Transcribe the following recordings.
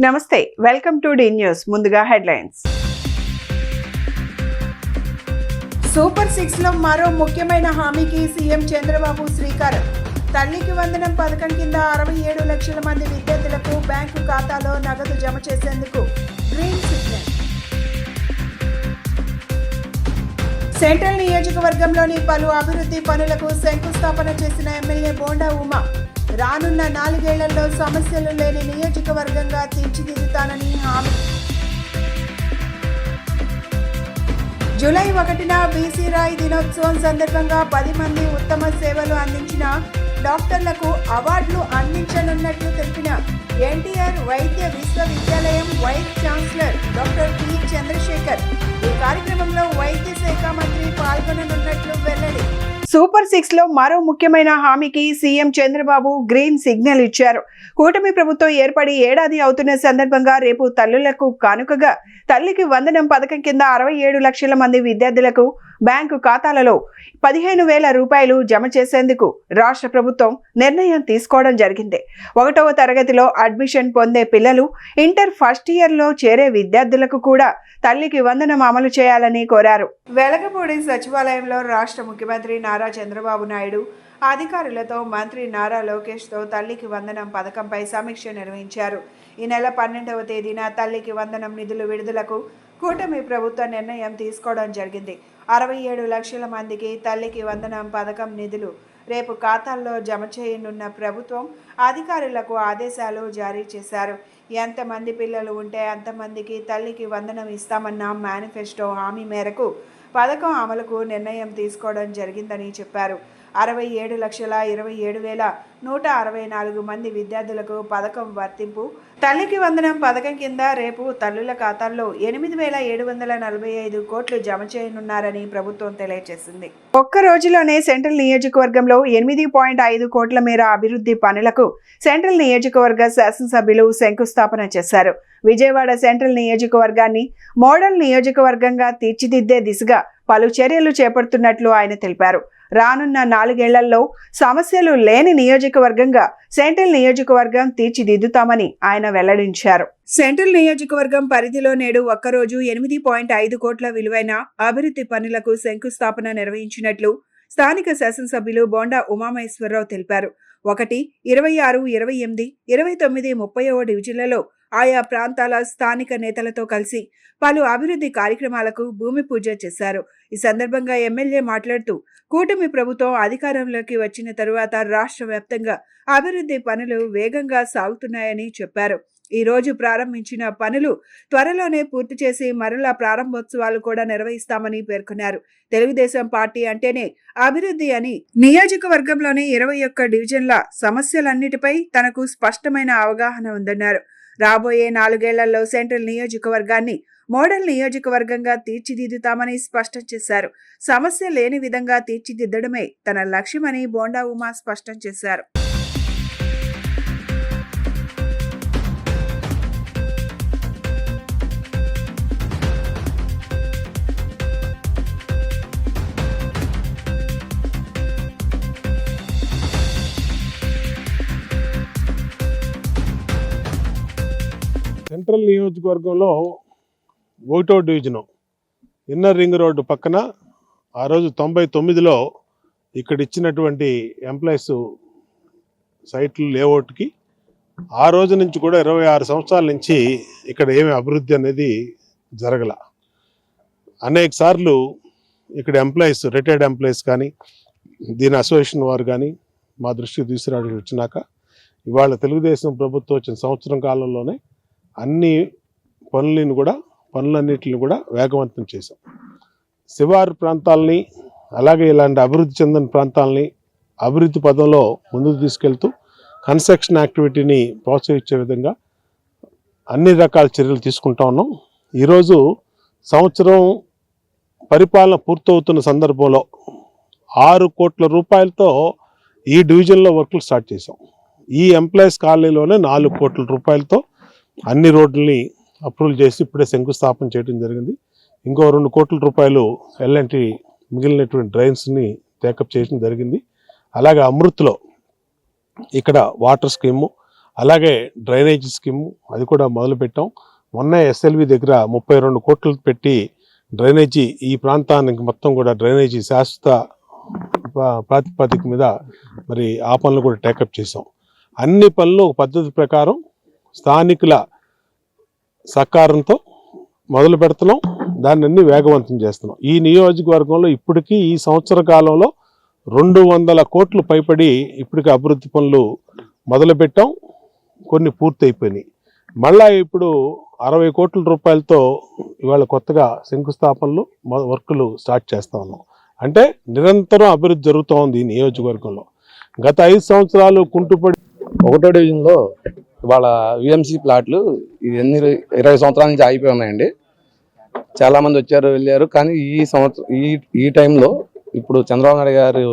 నమస్తే, welcome to D news. ముందుగా headlines. Super 6 లో మరో ముఖ్యమైన హామీకి సీఎం చంద్రబాబు శ్రీకారం. తల్లికి వందనం పథకం కింద 67 లక్షల మంది విద్యార్థులకు బ్యాంకు ఖాతాలో నగదు జమ చేసేందుకు గ్రీన్ సిగ్నల్. సెంట్రల్ నియోజకవర్గంలోని పలు అభివృద్ధి పనులకు శంకుస్థాపన చేసిన ఎమ్మెల్యే బోండా ఉమా. రానున్న 4 ఏళ్లలో సమస్యలు లేని నియోజకవర్గంగా తీర్చిదిద్దుతానని హామీ. జూలై 1న బీసీ రాయ్ దినోత్సవం సందర్భంగా 10 మంది ఉత్తమ సేవలు అందించిన డాక్టర్లకు అవార్డులు అందించనున్నట్లు తెలిపిన ఎన్టీఆర్ వైద్య విశ్వవిద్యాలయం vice chancellor doctor P Chandrasekhar. ఈ కార్యక్రమంలో వైద్య శాఖ మంత్రి పాల్గొననున్నట్లు వెల్లడి. సూపర్ 6 లో మరో ముఖ్యమైన హామీకి సీఎం చంద్రబాబు గ్రీన్ సిగ్నల్ ఇచ్చారు. కూటమి ప్రభుత్వం ఏర్పడి ఏడాది అవుతున్న సందర్భంగా రేపు తల్లులకు కానుకగా తల్లికి వందనం పథకం కింద 67 లక్షల మంది విద్యార్థులకు బ్యాంకు ఖాతాలలో 15,000 రూపాయలు జమ చేసేందుకు రాష్ట్ర ప్రభుత్వం నిర్ణయం తీసుకోవడం జరిగింది. 1వ తరగతిలో అడ్మిషన్ పొందే పిల్లలు, ఇంటర్ ఫస్ట్ ఇయర్లో చేరే విద్యార్థులకు కూడా తల్లికి వందనం అమలు చేయాలని కోరారు. వెలగపూడి సచివాలయంలో రాష్ట్ర ముఖ్యమంత్రి నారా చంద్రబాబు నాయుడు అధికారులతో మంత్రి నారా లోకేష్తో తల్లికి వందనం పథకంపై సమీక్ష నిర్వహించారు. ఈ నెల 12వ తేదీన తల్లికి వందనం నిధులు విడుదలకు కూటమి ప్రభుత్వ నిర్ణయం తీసుకోవడం జరిగింది. 67 లక్షల మందికి తల్లికి వందనం పథకం నిధులు రేపు ఖాతాల్లో జమ చేయనున్న ప్రభుత్వం అధికారులకు ఆదేశాలు జారీ చేశారు. ఎంతమంది పిల్లలు ఉంటే అంతమందికి తల్లికి వందనం ఇస్తామన్న మేనిఫెస్టో హామీ మేరకు పథకం అమలుకు నిర్ణయం తీసుకోవడం జరిగిందని చెప్పారు. 67,27,164 మంది విద్యార్థులకు పథకం వర్తింపు. తల్లికి వందనం పథకం కింద రేపు తల్లుల ఖాతాల్లో 8,745 కోట్లు జమ చేయనున్నారని ప్రభుత్వం తెలియజేసింది. ఒక్క రోజులోనే సెంట్రల్ నియోజకవర్గంలో 8.5 కోట్ల మేర అభివృద్ధి పనులకు సెంట్రల్ నియోజకవర్గ శాసనసభ్యులు శంకుస్థాపన చేశారు. విజయవాడ సెంట్రల్ నియోజకవర్గాన్ని మోడల్ నియోజకవర్గంగా తీర్చిదిద్దే దిశగా పలు చర్యలు చేపడుతున్నట్లు ఆయన తెలిపారు. రానున్న 4 ఏళ్లలో సమస్యలు లేని నియోజకవర్గంగా సెంట్రల్ నియోజకవర్గం తీర్చిదిద్దుతామని ఆయన వెల్లడించారు. సెంట్రల్ నియోజకవర్గం పరిధిలో నేడు ఒక్కరోజు 8.5 కోట్ల విలువైన అభివృద్ధి పనులకు శంకుస్థాపన నిర్వహించినట్లు స్థానిక శాసనసభ్యులు బోండా ఉమామహేశ్వరరావు తెలిపారు. 1, 26, 28, 29, 30వ డివిజన్లలో ఆయా ప్రాంతాల స్థానిక నేతలతో కలిసి పలు అభివృద్ధి కార్యక్రమాలకు భూమి పూజ చేశారు. ఈ సందర్భంగా ఎమ్మెల్యే మాట్లాడుతూ కూటమి ప్రభుత్వం అధికారంలోకి వచ్చిన తరువాత రాష్ట్ర వ్యాప్తంగా అభివృద్ధి పనులు వేగంగా సాగుతున్నాయని చెప్పారు. ఈ రోజు ప్రారంభించిన పనులు త్వరలోనే పూర్తి చేసి మరలా ప్రారంభోత్సవాలు కూడా నిర్వహిస్తామని పేర్కొన్నారు. తెలుగుదేశం పార్టీ అంటేనే అభివృద్ధి అని, నియోజకవర్గంలోని 21 డివిజన్ల సమస్యలన్నిటిపై తనకు స్పష్టమైన అవగాహన ఉందన్నారు. రాబోయే 4 ఏళ్లలో సెంట్రల్ నియోజకవర్గాన్ని మోడల్ నియోజకవర్గంగా తీర్చిదిద్దుతామని స్పష్టం చేశారు. సమస్య లేని విధంగా తీర్చిదిద్దడమే తన లక్ష్యమని బోండా ఉమా స్పష్టం చేశారు. సెంట్రల్ నియోజకవర్గంలో 1వ డివిజను ఇన్నర్ రింగ్ రోడ్డు పక్కన ఆ రోజు 99లో ఇక్కడ ఇచ్చినటువంటి ఎంప్లాయీస్ సైట్లు లేఅవుట్కి ఆ రోజు నుంచి కూడా 26 సంవత్సరాల నుంచి ఇక్కడ ఏమి అభివృద్ధి అనేది జరగల. అనేక సార్లు ఇక్కడ ఎంప్లాయీస్, రిటైర్డ్ ఎంప్లాయీస్ కానీ దీని అసోసియేషన్ వారు కానీ మా దృష్టికి తీసుకురావడానికి వచ్చినాక ఇవాళ తెలుగుదేశం ప్రభుత్వం వచ్చిన సంవత్సరం కాలంలోనే అన్ని పనులన్నిటిని కూడా వేగవంతం చేశాం. శివారు ప్రాంతాలని, అలాగే ఇలాంటి అభివృద్ధి చెందిన ప్రాంతాలని అభివృద్ధి పదంలో ముందుకు తీసుకెళ్తూ కన్స్ట్రక్షన్ యాక్టివిటీని ప్రోత్సహించే విధంగా అన్ని రకాల చర్యలు తీసుకుంటా ఉన్నాం. ఈరోజు సంవత్సరం పరిపాలన పూర్తవుతున్న సందర్భంలో 6 కోట్ల రూపాయలతో ఈ డివిజన్లో వర్కులు స్టార్ట్ చేశాం. ఈ ఎంప్లాయీస్ కాలనీలోనే 4 కోట్ల రూపాయలతో అన్ని రోడ్లని అప్రూవల్ చేసి ఇప్పుడే శంకుస్థాపన చేయడం జరిగింది. ఇంకో 2 కోట్ల రూపాయలు ఎల్ఎన్టీ మిగిలినటువంటి డ్రైన్స్ని టేకప్ చేయడం జరిగింది. అలాగే అమృత్లో ఇక్కడ వాటర్ స్కీము, అలాగే డ్రైనేజ్ స్కీమ్ అది కూడా మొదలుపెట్టాం. మొన్న ఎస్ఎల్వి దగ్గర 32 కోట్లు పెట్టి డ్రైనేజీ ఈ ప్రాంతానికి మొత్తం కూడా డ్రైనేజీ శాశ్వత ప్రాతిపదిక మీద మరి ఆ పనులు కూడా టేకప్ చేసాం. అన్ని పనులు ఒక పద్ధతి ప్రకారం స్థానికుల సహకారంతో మొదలు పెడుతున్నాం. దాన్ని అన్ని వేగవంతం చేస్తున్నాం. ఈ నియోజకవర్గంలో ఇప్పటికీ ఈ సంవత్సర కాలంలో 200 కోట్లు పైబడి ఇప్పటికీ అభివృద్ధి పనులు మొదలుపెట్టాం. కొన్ని పూర్తి అయిపోయినాయి. మళ్ళా ఇప్పుడు 60 కోట్ల రూపాయలతో ఇవాళ కొత్తగా శంకుస్థాపనలు వర్కులు స్టార్ట్ చేస్తా ఉన్నాం. అంటే నిరంతరం అభివృద్ధి జరుగుతూ ఉంది ఈ నియోజకవర్గంలో. గత 5 సంవత్సరాలు కుంటుపడి 1వ డివిజన్లో ఇవాళ విఎంసీ ప్లాట్లు ఇది 20 సంవత్సరాల నుంచి ఆగిపోయి ఉన్నాయండి. చాలా మంది వచ్చారు వెళ్ళారు. కానీ ఈ సంవత్సరం ఈ టైంలో ఇప్పుడు చంద్రబాబు నాయుడు గారు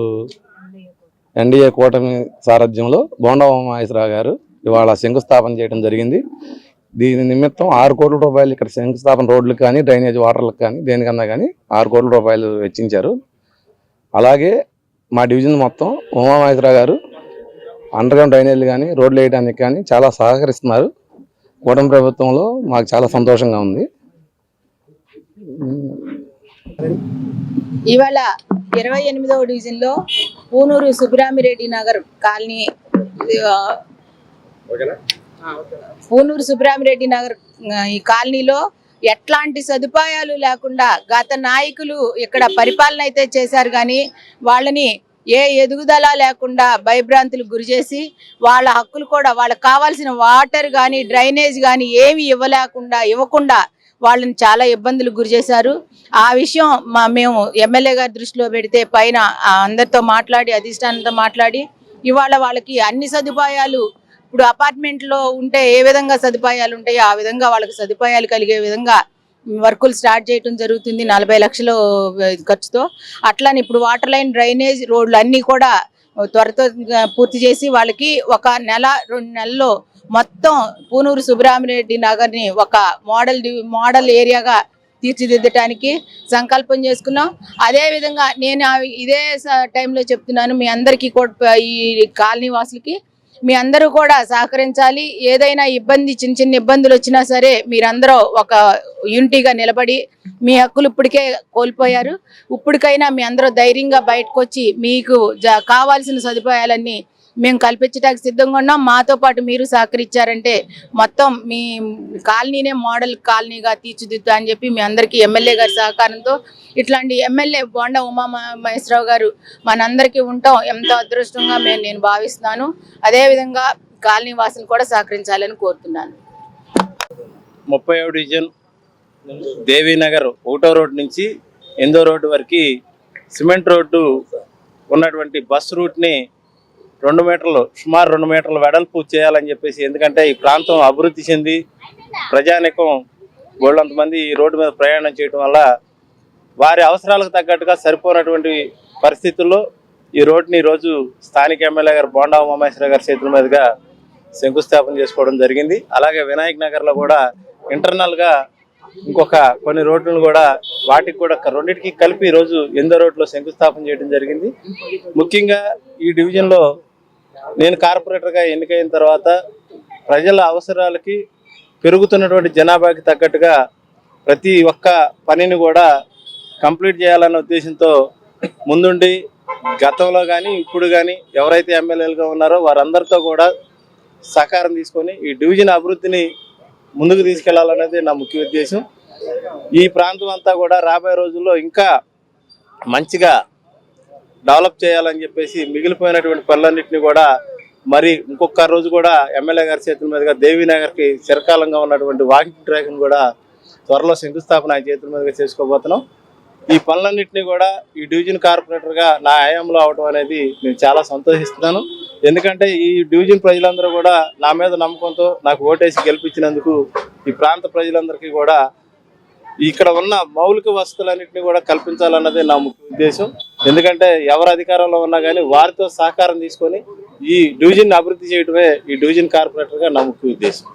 ఎన్డీఏ కూటమి సారథ్యంలో బోండా ఉమామహేశ్వరరావు గారు ఇవాళ శంకుస్థాపన చేయడం జరిగింది. దీని నిమిత్తం 6 కోట్ల రూపాయలు ఇక్కడ శంకుస్థాపన రోడ్లకు కానీ డ్రైనేజ్ వాటర్లకు కానీ దేనికన్నా కానీ 6 కోట్ల రూపాయలు వెచ్చించారు. అలాగే మా డివిజన్ మొత్తం ఉమామహేశ్వరరావు గారు అండర్ గ్రౌండ్ డ్రైనేజీలు కానీ రోడ్లు వేయడానికి కానీ చాలా సహకరిస్తున్నారు. కూటమి ప్రభుత్వంలో మాకు చాలా సంతోషంగా ఉంది. ఇవాళ 28వ డివిజన్లో పూనూరు సుబ్బరామిరెడ్డి నగర్ కాలనీ పూనూరు సుబ్బరామిరెడ్డి నగర్ ఈ కాలనీలో ఎట్లాంటి సదుపాయాలు లేకుండా గత నాయకులు ఇక్కడ పరిపాలన అయితే చేశారు. కానీ వాళ్ళని ఏ ఎదుగుదల లేకుండా భయభ్రాంతులకు గురి చేసి వాళ్ళ హక్కులు కూడా వాళ్ళకి కావాల్సిన వాటర్ కానీ డ్రైనేజ్ కానీ ఏమి ఇవ్వకుండా వాళ్ళని చాలా ఇబ్బందులకు గురి చేశారు. ఆ విషయం మేము ఎమ్మెల్యే గారి దృష్టిలో పెడితే పైన అందరితో మాట్లాడి అధిష్టానంతో మాట్లాడి ఇవాళ వాళ్ళకి అన్ని సదుపాయాలు ఇప్పుడు అపార్ట్మెంట్లో ఉంటే ఏ విధంగా సదుపాయాలు ఉంటాయో ఆ విధంగా వాళ్ళకి సదుపాయాలు కలిగే విధంగా వర్కులు స్టార్ట్ చేయడం జరుగుతుంది 40 లక్షల ఖర్చుతో. అట్లానే ఇప్పుడు వాటర్ లైన్ డ్రైనేజ్ రోడ్లు అన్నీ కూడా త్వరతో పూర్తి చేసి వాళ్ళకి 1 నెల 2 నెలల్లో మొత్తం పూనూరు సుబ్బరామిరెడ్డి నగర్ని ఒక మోడల్ ఏరియాగా తీర్చిదిద్దటానికి సంకల్పం చేసుకున్నాం. అదేవిధంగా నేను ఇదే టైంలో చెప్తున్నాను మీ అందరికీ కూడా ఈ కాలనీ వాసులకి మీ అందరూ కూడా సహకరించాలి. ఏదైనా చిన్న ఇబ్బందులు వచ్చినా సరే మీరందరూ ఒక యూనిటీగా నిలబడి మీ హక్కులు ఇప్పటికే కోల్పోయారు. ఇప్పటికైనా మీ అందరూ ధైర్యంగా బయటకు వచ్చి మీకు కావాల్సిన సదుపాయాలన్నీ మేము కల్పించడానికి సిద్ధంగా ఉన్నాం. మాతో పాటు మీరు సహకరించారంటే మొత్తం మీ కాలనీనే మోడల్ కాలనీగా తీర్చిదిద్దా అని చెప్పి మీ అందరికీ ఎమ్మెల్యే గారి సహకారంతో ఇట్లాంటి ఎమ్మెల్యే బోండా ఉమామహేశ్వరరావు గారు మనందరికీ ఉండటం ఎంతో అదృష్టంగా నేను భావిస్తున్నాను. అదేవిధంగా కాలనీ వాసులు కూడా సహకరించాలని కోరుతున్నాను. 30వ డివిజన్ దేవీనగర్ 1వ రోడ్ నుంచి 8వ రోడ్డు వరకు సిమెంట్ రోడ్డు ఉన్నటువంటి బస్ రూట్ని 2 మీటర్లు సుమారు 2 మీటర్ల వెడల్పు చేయాలని చెప్పేసి, ఎందుకంటే ఈ ప్రాంతం అభివృద్ధి చెంది ప్రజానికం బోళ్ళంతమంది ఈ రోడ్డు మీద ప్రయాణం చేయడం వల్ల వారి అవసరాలకు తగ్గట్టుగా సరిపోయినటువంటి పరిస్థితుల్లో ఈ రోడ్డుని ఈరోజు స్థానిక ఎమ్మెల్యే గారు బోండా ఉమామహేశ్వరరావు గారి చేతుల మీదుగా శంకుస్థాపన చేసుకోవడం జరిగింది. అలాగే వినాయక్ నగర్లో కూడా ఇంటర్నల్గా ఇంకొక కొన్ని రోడ్లను కూడా వాటికి కూడా రెండింటికి కలిపి ఈరోజు 8వ రోడ్లో శంకుస్థాపన చేయడం జరిగింది. ముఖ్యంగా ఈ డివిజన్లో నేను కార్పొరేటర్గా ఎన్నికైన తర్వాత ప్రజల అవసరాలకి పెరుగుతున్నటువంటి జనాభాకి తగ్గట్టుగా ప్రతి ఒక్క పనిని కూడా కంప్లీట్ చేయాలన్న ఉద్దేశంతో ముందుండి గతంలో కానీ ఇప్పుడు కానీ ఎవరైతే ఎమ్మెల్యేలుగా ఉన్నారో వారందరితో కూడా సహకారం తీసుకొని ఈ డివిజన్ అభివృద్ధిని ముందుకు తీసుకెళ్లాలనేది నా ముఖ్య ఉద్దేశం. ఈ ప్రాంతం అంతా కూడా రాబోయే రోజుల్లో ఇంకా మంచిగా డెవలప్ చేయాలని చెప్పేసి మిగిలిపోయినటువంటి పనులన్నింటినీ కూడా మరి ఇంకొక రోజు కూడా ఎమ్మెల్యే గారి చేతుల మీదుగా దేవీనగర్కి చిరకాలంగా ఉన్నటువంటి వాకింగ్ ట్రాక్ని కూడా త్వరలో శంకుస్థాపన ఆయన చేతుల మీదుగా చేసుకోబోతున్నాం. ఈ పనులన్నింటినీ కూడా ఈ డివిజన్ కార్పొరేటర్గా నా హయాంలో అవడం అనేది నేను చాలా సంతోషిస్తున్నాను. ఎందుకంటే ఈ డివిజన్ ప్రజలందరూ కూడా నా మీద నమ్మకంతో నాకు ఓటేసి గెలిపించినందుకు ఈ ప్రాంత ప్రజలందరికీ కూడా ఇక్కడ ఉన్న మౌలిక వసతులన్నింటినీ కూడా కల్పించాలన్నదే నా ముఖ్య ఉద్దేశం. ఎందుకంటే ఎవరు అధికారంలో ఉన్నా కానీ వారితో సహకారం తీసుకొని ఈ డివిజన్ అభివృద్ధి చేయడమే ఈ డివిజన్ కార్పొరేటర్గా నా ముఖ్య ఉద్దేశం.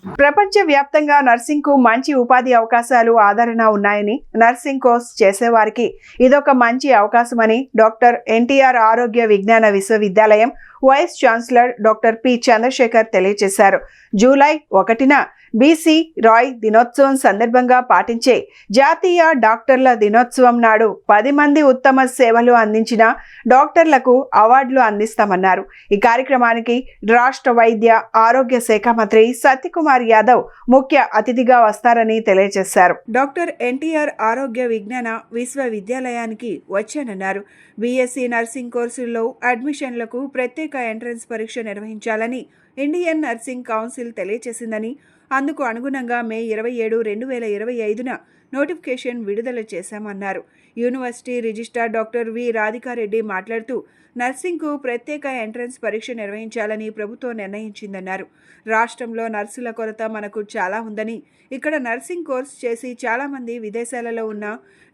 ప్రపంచవ్యాప్తంగా నర్సింగ్కు మంచి ఉపాధి అవకాశాలు ఆదరణ ఉన్నాయని నర్సింగ్ కోర్స్ చేసేవారికి ఇదొక మంచి అవకాశమని డాక్టర్ ఎన్టీఆర్ ఆరోగ్య విజ్ఞాన విశ్వవిద్యాలయం vice chancellor doctor P Chandrasekhar తెలియజేశారు. జూలై 1న బీసీ రాయ్ దినోత్సవం సందర్భంగా పాటించే జాతీయ డాక్టర్ల దినోత్సవం నాడు 10 మంది ఉత్తమ సేవలు అందించిన డాక్టర్లకు అవార్డులు అందిస్తామన్నారు. ఈ కార్యక్రమానికి రాష్ట్ర వైద్య ఆరోగ్య శాఖ మంత్రి సత్యకుమార్ యాదవ్ ముఖ్య అతిథిగా వస్తారని తెలియజేశారు. డాక్టర్ ఎన్టీఆర్ ఆరోగ్య విజ్ఞాన విశ్వవిద్యాలయానికి వచ్చానన్నారు. బీఎస్సీ నర్సింగ్ కోర్సుల్లో అడ్మిషన్లకు ప్రత్యేక ఎంట్రన్స్ పరీక్ష నిర్వహించాలని ఇండియన్ నర్సింగ్ కౌన్సిల్ తెలియజేసిందని, అందుకు అనుగుణంగా మే 27, 2025న నోటిఫికేషన్ విడుదల చేశామన్నారు. University registrar doctor V Radhika Reddy మాట్లాడుతూ నర్సింగ్కు ప్రత్యేక ఎంట్రన్స్ పరీక్ష నిర్వహించాలని ప్రభుత్వం నిర్ణయించిందన్నారు. రాష్ట్రంలో నర్సుల కొరత మనకు చాలా ఉందని, ఇక్కడ నర్సింగ్ కోర్స్ చేసి చాలామంది విదేశాలలో ఉన్న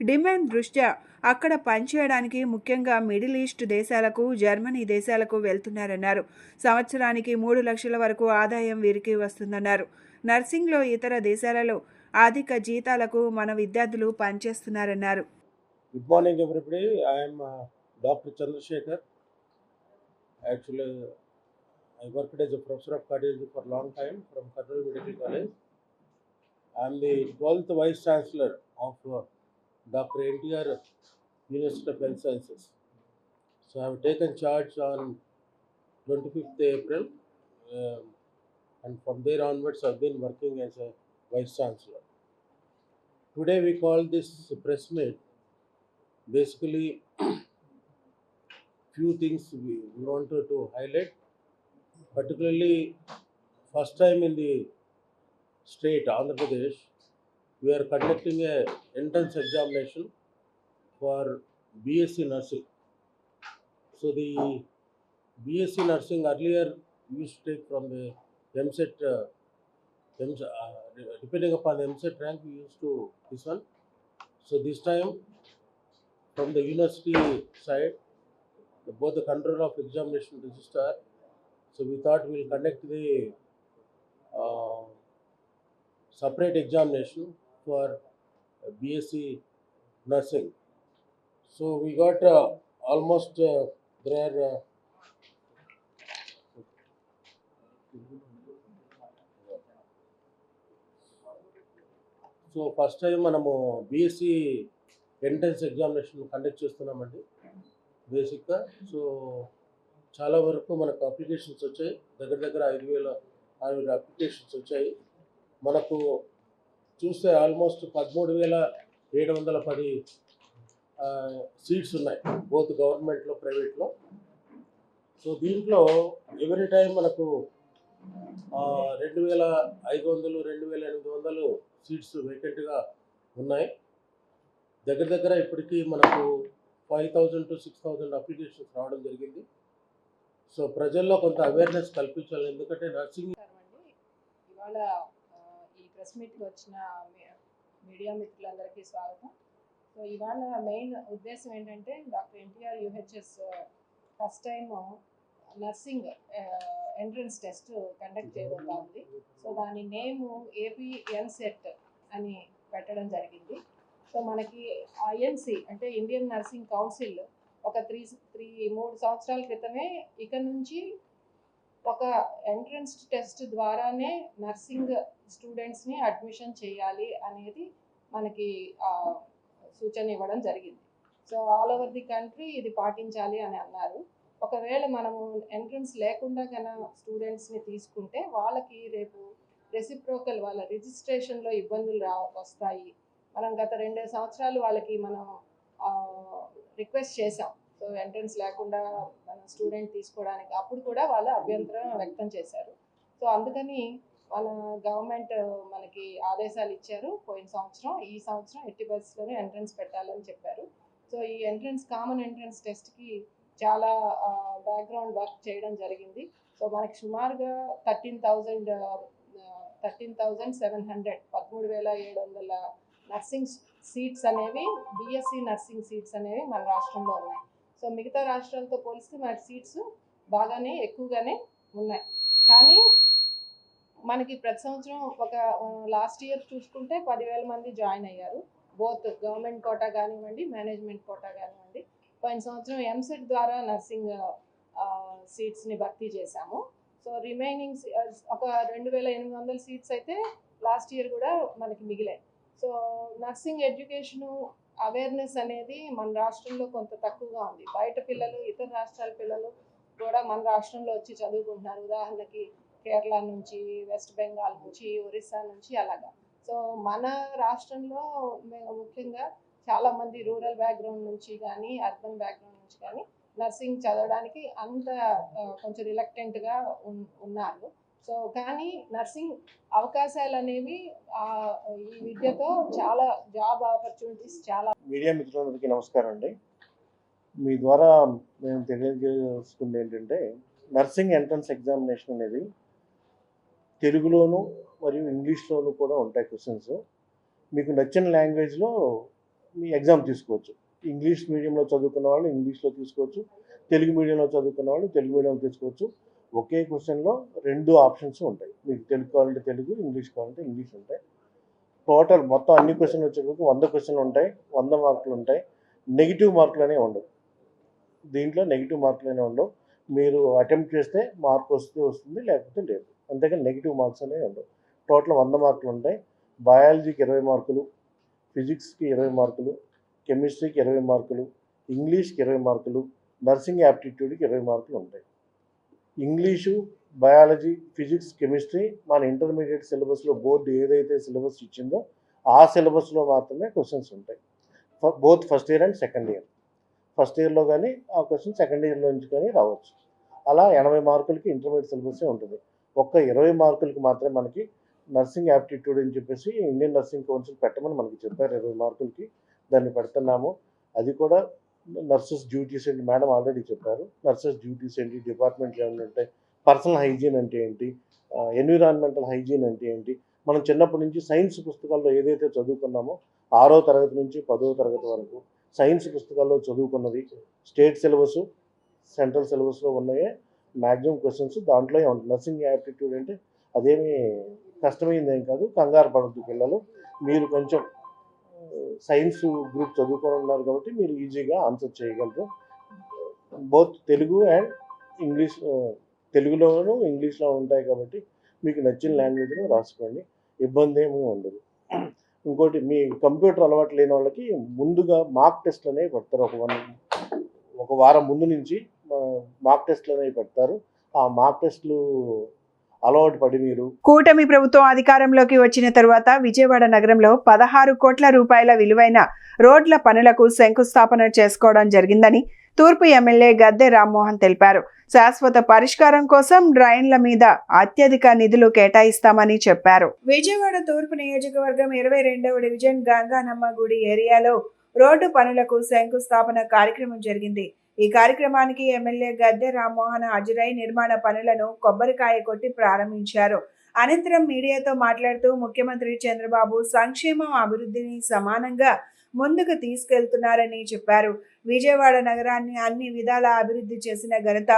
డిమాండ్ దృష్ట్యా అక్కడ పనిచేయడానికి ముఖ్యంగా మిడిల్ ఈస్ట్ దేశాలకు, జర్మనీ దేశాలకు వెళ్తున్నారన్నారు. సంవత్సరానికి 3 లక్షల వరకు ఆదాయం వీరికి వస్తుందన్నారు. నర్సింగ్లో ఇతర దేశాలలో అధిక జీతాలకు మన విద్యార్థులు పనిచేస్తున్నారన్నారు. Good morning, everybody. I am Dr. Chandrasekhar. Actually, I worked as a professor of cardiology for a long time from Karnool Medical College. I am the 12th Vice Chancellor of Dr. NTR University of Health Sciences. So I have taken charge on 25th April, and from there onwards I have been working as a Vice Chancellor. Today we call this press meet. Basically, few things we wanted to highlight, particularly first time in the state Andhra Pradesh, we are conducting a entrance examination for BSc nursing. So the BSc nursing earlier used to take from the MSET, depending upon the MSET rank, we used to this one. So this time, from the university side, both the controller of examination registrar, so we thought we will conduct the separate examination for BSc nursing. So we got almost there are so first time మనము BSc entrance examination conduct చేస్తున్నామండి బేసిక్గా. So చాలా వరకు మనకు applications వచ్చాయి, దగ్గర 5,600 applications వచ్చాయి. మనకు చూస్తే ఆల్మోస్ట్ 13,710 సీట్స్ ఉన్నాయి, బోత్ గవర్నమెంట్లో ప్రైవేట్లో. సో దీంట్లో ఎవ్రీ టైం మనకు 2,500 2,800 సీట్స్ వేకెంట్గా ఉన్నాయి. దగ్గర ఇప్పటికీ మనకు 5,000 to 6,000 అప్లికేషన్స్ రావడం జరిగింది. సో ప్రజల్లో కొంత అవేర్నెస్ కల్పించాలి, ఎందుకంటే నర్సింగ్. ఇవాళ ఈ ప్రెస్ మీట్కి వచ్చిన మీడియా మిత్రులందరికీ స్వాగతం. సో ఇవాళ మెయిన్ ఉద్దేశం ఏంటంటే doctor NTR UHS first time nursing entrance test conduct చేయబోతా ఉంది. సో దాని నేము ఏపీ ఎన్సెట్ అని పెట్టడం జరిగింది. సో మనకి ఐఎన్సి అంటే ఇండియన్ నర్సింగ్ కౌన్సిల్ ఒక 3 సంవత్సరాల క్రితమే ఇక నుంచి ఒక ఎంట్రన్స్ టెస్ట్ ద్వారానే నర్సింగ్ స్టూడెంట్స్ని అడ్మిషన్ చేయాలి అనేది మనకి సూచన ఇవ్వడం జరిగింది. So all over the country ఇది పాటించాలి అని అన్నారు. ఒకవేళ మనము ఎంట్రన్స్ లేకుండా కన్నా స్టూడెంట్స్ని తీసుకుంటే వాళ్ళకి రేపు రెసిప్రోకల్ వాళ్ళ రిజిస్ట్రేషన్లో ఇబ్బందులు వస్తాయి. మనం గత 2 సంవత్సరాలు వాళ్ళకి మనం రిక్వెస్ట్ చేసాం, సో ఎంట్రన్స్ లేకుండా మన స్టూడెంట్ తీసుకోవడానికి. అప్పుడు కూడా వాళ్ళు అభ్యంతరం వ్యక్తం చేశారు. సో అందుకని మన గవర్నమెంట్ మనకి ఆదేశాలు ఇచ్చారు పోయిన సంవత్సరం. ఈ సంవత్సరం ఎట్టి పరిస్థితుల్లోనే ఎంట్రన్స్ పెట్టాలని చెప్పారు. సో ఈ కామన్ ఎంట్రన్స్ టెస్ట్కి చాలా బ్యాక్గ్రౌండ్ వర్క్ చేయడం జరిగింది. సో మనకి సుమారుగా 13,700 13,700 నర్సింగ్ సీట్స్ అనేవి బీఎస్సీ నర్సింగ్ సీట్స్ అనేవి మన రాష్ట్రంలో ఉన్నాయి. సో మిగతా రాష్ట్రాలతో పోలిస్తే మనకి సీట్స్ బాగానే ఎక్కువగానే ఉన్నాయి. కానీ మనకి ప్రతి సంవత్సరం ఒక లాస్ట్ ఇయర్ చూసుకుంటే 10,000 మంది జాయిన్ అయ్యారు. బోత్ గవర్నమెంట్ కోటా కానివ్వండి, మేనేజ్మెంట్ కోటా కానివ్వండి. పోయిన సంవత్సరం ఎంసెట్ ద్వారా నర్సింగ్ సీట్స్ని భర్తీ చేశాము. సో రిమైనింగ్ ఒక 2,800 సీట్స్ అయితే లాస్ట్ ఇయర్ కూడా మనకి మిగిలాయి. సో నర్సింగ్ ఎడ్యుకేషను అవేర్నెస్ అనేది మన రాష్ట్రంలో కొంత తక్కువగా ఉంది. బయట పిల్లలు, ఇతర రాష్ట్రాల పిల్లలు కూడా మన రాష్ట్రంలో వచ్చి చదువుకుంటున్నారు. ఉదాహరణకి కేరళ నుంచి, వెస్ట్ బెంగాల్ నుంచి, ఒరిస్సా నుంచి అలాగా. సో మన రాష్ట్రంలో ముఖ్యంగా చాలామంది రూరల్ బ్యాక్గ్రౌండ్ నుంచి కానీ, అర్బన్ బ్యాక్గ్రౌండ్ నుంచి కానీ నర్సింగ్ చదవడానికి అంత కొంచెం రిలక్టెంట్గా ఉన్నారు. సో కానీ నర్సింగ్ అవకాశాలు అనేవి ఈ విద్యతో చాలా జాబ్ ఆపర్చునిటీస్ చాలా. మీడియా మిత్రులందరికీ నమస్కారం అండి. మీ ద్వారా మేము తెలియజేసుకుంది ఏంటంటే, నర్సింగ్ ఎంట్రన్స్ ఎగ్జామినేషన్ అనేది తెలుగులోను మరియు ఇంగ్లీష్లోను కూడా ఉంటాయి క్వశ్చన్స్. మీకు నచ్చిన లాంగ్వేజ్లో మీ ఎగ్జామ్ తీసుకోవచ్చు. ఇంగ్లీష్ మీడియంలో చదువుకున్న వాళ్ళు ఇంగ్లీష్లో తీసుకోవచ్చు, తెలుగు మీడియంలో చదువుకున్న వాళ్ళు తెలుగు మీడియంలో తీసుకోవచ్చు. ఒకే క్వశ్చన్లో 2 ఆప్షన్స్ ఉంటాయి. మీకు తెలుగు కావాలంటే తెలుగు, ఇంగ్లీష్ కావాలంటే ఇంగ్లీష్ ఉంటాయి. టోటల్ మొత్తం అన్ని క్వశ్చన్లు వచ్చేటప్పుడు 100 క్వశ్చన్లు ఉంటాయి, 100 మార్కులు ఉంటాయి. నెగిటివ్ మార్కులు అనేవి ఉండవు. దీంట్లో నెగిటివ్ మార్కులు అనేవి ఉండవు. మీరు అటెంప్ట్ చేస్తే మార్క్ వస్తే వస్తుంది, లేకపోతే లేదు. అంతేకాని నెగిటివ్ మార్క్స్ అనేవి ఉండవు. టోటల్ 100 మార్కులు ఉంటాయి. బయాలజీకి 20 మార్కులు, ఫిజిక్స్కి 20 మార్కులు, కెమిస్ట్రీకి 20 మార్కులు, ఇంగ్లీష్కి 20 మార్కులు, నర్సింగ్ యాప్టిట్యూడ్కి 20 మార్కులు ఉంటాయి. ఇంగ్లీషు, బయాలజీ, ఫిజిక్స్, కెమిస్ట్రీ మన ఇంటర్మీడియట్ సిలబస్లో బోర్డు ఏదైతే సిలబస్ ఇచ్చిందో ఆ సిలబస్లో మాత్రమే క్వశ్చన్స్ ఉంటాయి. Both first year and second year. First ఇయర్లో కానీ ఆ క్వశ్చన్ సెకండ్ ఇయర్లో నుంచి కానీ రావచ్చు. అలా 80 మార్కులకి ఇంటర్మీడియట్ సిలబసే ఉంటుంది. ఒక్క 20 మార్కులకి మాత్రమే మనకి నర్సింగ్ యాప్టిట్యూడ్ అని చెప్పేసి ఇండియన్ నర్సింగ్ కౌన్సిల్ పెట్టమని మనకి చెప్పారు. 20 మార్కులకి దాన్ని పెడుతున్నాము. అది కూడా నర్సెస్ డ్యూటీస్ ఏంటి మేడం ఆల్రెడీ చెప్పారు. నర్సెస్ డ్యూటీస్ ఏంటి, డిపార్ట్మెంట్లు ఏమైనా ఉంటాయి, పర్సనల్ హైజీన్ అంటే ఏంటి, ఎన్విరాన్మెంటల్ హైజీన్ అంటే ఏంటి. మనం చిన్నప్పటి నుంచి సైన్స్ పుస్తకాల్లో ఏదైతే చదువుకున్నామో 6వ తరగతి నుంచి 10వ తరగతి వరకు సైన్స్ పుస్తకాల్లో చదువుకున్నది స్టేట్ సిలబస్, సెంట్రల్ సిలబస్లో ఉన్నాయే మ్యాక్సిమం క్వశ్చన్స్ దాంట్లో ఉంటుంది. నర్సింగ్ యాప్టిట్యూడ్ అంటే అదేమీ కష్టమైంది ఏం కాదు. కంగారు పడద్దు పిల్లలు. మీరు కొంచెం సైన్స్ గ్రూప్ చదువుకొని ఉన్నారు కాబట్టి మీరు ఈజీగా ఆన్సర్ చేయగలరు. బోత్ తెలుగు అండ్ ఇంగ్లీష్, తెలుగులోనూ ఇంగ్లీష్లో ఉంటాయి కాబట్టి మీకు నచ్చిన లాంగ్వేజ్లో రాసుకోండి, ఇబ్బంది ఏమీ ఉండదు. ఇంకోటి, మీ కంప్యూటర్ అలవాటు లేని వాళ్ళకి ముందుగా మాక్ టెస్ట్లు అనేవి పెడతారు. ఒక వారం ముందు నుంచి మాక్ టెస్ట్లు అనేవి పెడతారు. ఆ మాక్ టెస్ట్లు అలవాటు పడి మీరు. కూటమి ప్రభుత్వం అధికారంలోకి వచ్చిన తరువాత విజయవాడ నగరంలో 16 కోట్ల రూపాయల విలువైన రోడ్ల పనులకు శంకుస్థాపన చేసుకోవడం జరిగిందని తూర్పు ఎమ్మెల్యే గద్దె రామ్మోహన్ తెలిపారు. శాశ్వత పరిష్కారం కోసం డ్రైన్ల మీద అత్యధిక నిధులు కేటాయిస్తామని చెప్పారు. విజయవాడ తూర్పు నియోజకవర్గం 22వ డివిజన్ గంగానమ్మ గుడి ఏరియాలో రోడ్డు పనులకు శంకుస్థాపన కార్యక్రమం జరిగింది. ఈ కార్యక్రమానికి ఎమ్మెల్యే గద్దె రామ్మోహన్ హాజరై నిర్మాణ పనులను కొబ్బరికాయ కొట్టి ప్రారంభించారు. అనంతరం మీడియాతో మాట్లాడుతూ ముఖ్యమంత్రి చంద్రబాబు సంక్షేమం, అభివృద్ధిని సమానంగా ముందుకు తీసుకెళ్తున్నారని చెప్పారు. విజయవాడ నగరాన్ని అన్ని విధాల అభివృద్ధి చేసిన ఘనత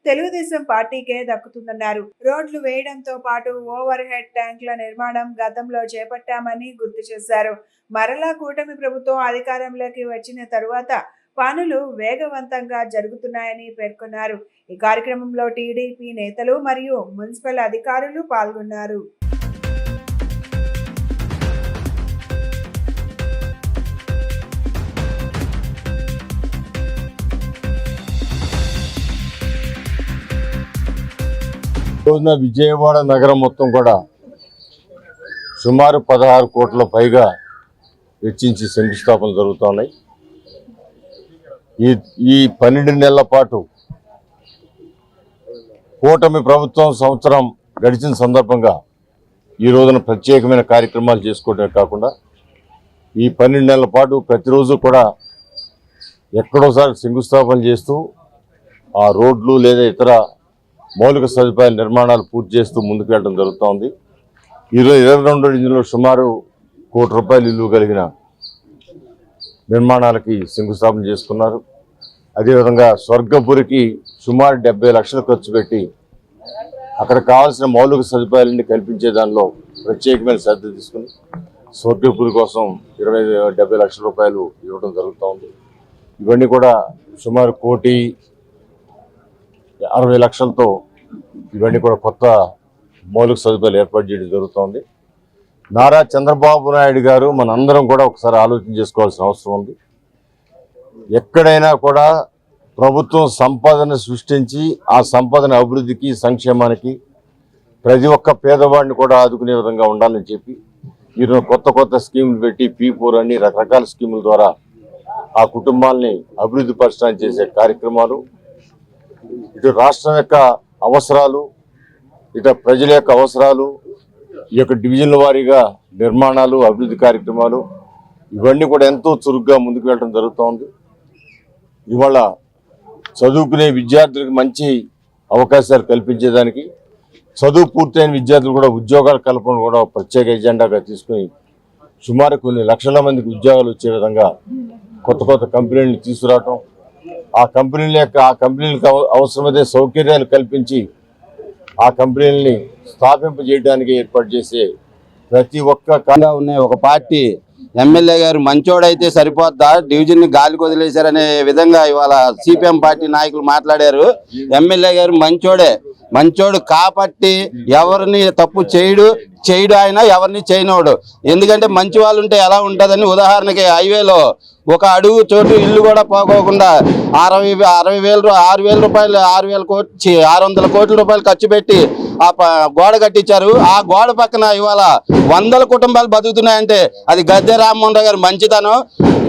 తెలుగుదేశం పార్టీకే దక్కుతుందన్నారు. రోడ్లు వేయడంతో పాటు ఓవర్ హెడ్ ట్యాంకుల నిర్మాణం గతంలో చేపట్టామని గుర్తు చేశారు. మరలా కూటమి ప్రభుత్వం అధికారంలోకి వచ్చిన తరువాత పనులు వేగవంతంగా జరుగుతున్నాయని పేర్కొన్నారు. ఈ కార్యక్రమంలో టీడీపీ నేతలు మరియు మున్సిపల్ అధికారులు పాల్గొన్నారు. రోజున విజయవాడ నగరం మొత్తం కూడా సుమారు 16 కోట్ల పైగా వెచ్చించి శంకుస్థాపన జరుగుతున్నాయి. ఈ 12 నెలల పాటు కూటమి ప్రభుత్వం సంవత్సరం గడిచిన సందర్భంగా ఈ రోజున ప్రత్యేకమైన కార్యక్రమాలు చేసుకోవడమే కాకుండా ఈ 12 నెలల పాటు ప్రతిరోజు కూడా ఎక్కడోసారి శంకుస్థాపన చేస్తూ ఆ రోడ్లు లేదా ఇతర మౌలిక సదుపాయాల నిర్మాణాలు పూర్తి చేస్తూ ముందుకు వెళ్ళడం జరుగుతోంది. ఈరోజు 22వ డివిజన్లో సుమారు ₹1 కోటి ఇల్లు కలిగిన నిర్మాణాలకి శంకుస్థాపన చేసుకున్నారు. అదేవిధంగా స్వర్గపురికి సుమారు 70 లక్షలు ఖర్చు పెట్టి అక్కడ కావాల్సిన మౌలిక సదుపాయాలన్నీ కల్పించే దానిలో ప్రత్యేకమైన శ్రద్ధ తీసుకుని స్వర్గపూరి కోసం 70 లక్షల రూపాయలు ఇవ్వడం జరుగుతూ ఉంది. ఇవన్నీ కూడా సుమారు 1,60,00,000తో ఇవన్నీ కూడా కొత్త మౌలిక సదుపాయాలు ఏర్పాటు చేయడం జరుగుతోంది. నారా చంద్రబాబు నాయుడు గారు మనందరం కూడా ఒకసారి ఆలోచన చేసుకోవాల్సిన అవసరం ఉంది. ఎక్కడైనా కూడా ప్రభుత్వం సంపదను సృష్టించి ఆ సంపదన అభివృద్ధికి సంక్షేమానికి ప్రతి ఒక్క పేదవాడిని కూడా ఆదుకునే విధంగా ఉండాలని చెప్పి ఈరోజు కొత్త స్కీములు పెట్టి P4 అన్ని రకరకాల స్కీముల ద్వారా ఆ కుటుంబాలని అభివృద్ధి పరచడానికి చేసే కార్యక్రమాలు, ఇటు రాష్ట్రం యొక్క అవసరాలు, ఇటు ప్రజల యొక్క అవసరాలు, ఈ యొక్క డివిజన్ల వారీగా నిర్మాణాలు, అభివృద్ధి కార్యక్రమాలు ఇవన్నీ కూడా ఎంతో చురుగ్గా ముందుకు వెళ్ళడం జరుగుతోంది. ఇవాళ చదువుకునే విద్యార్థులకు మంచి అవకాశాలు కల్పించేదానికి, చదువు పూర్తయిన విద్యార్థులు కూడా ఉద్యోగాల కల్పన కూడా ప్రత్యేక ఎజెండాగా తీసుకుని సుమారు కొన్ని లక్షల మందికి ఉద్యోగాలు వచ్చే విధంగా కొత్త కంపెనీలను తీసుకురావటం, ఆ కంపెనీలకు అవసరమైతే సౌకర్యాలు కల్పించి ఆ కంపెనీలని స్థాపింపజేయడానికి ఏర్పాటు చేసే ప్రతి ఒక్క ఉన్నాయి. ఒక పార్టీ ఎమ్మెల్యే గారు మంచోడైతే సరిపోద్దా, డివిజన్ ని గాలికి వదిలేశారనే విధంగా ఇవాళ సిపిఎం పార్టీ నాయకులు మాట్లాడారు. ఎమ్మెల్యే గారు మంచోడు కాబట్టి ఎవరిని తప్పు చేయడు ఆయన, ఎవరిని చేయనోడు. ఎందుకంటే మంచి వాళ్ళు ఉంటే ఎలా ఉంటుందని, ఉదాహరణకి హైవేలో ఒక అడుగు చోటు ఇల్లు కూడా పోకోకుండా 6,000 రూపాయలు 600 కోట్ల రూపాయలు ఖర్చు పెట్టి ఆ గోడ కట్టించారు. ఆ గోడ పక్కన ఇవాళ 100 కుటుంబాలు బతుకుతున్నాయంటే అది గద్దె రామ్మోహన్ రావు గారు మంచితనం.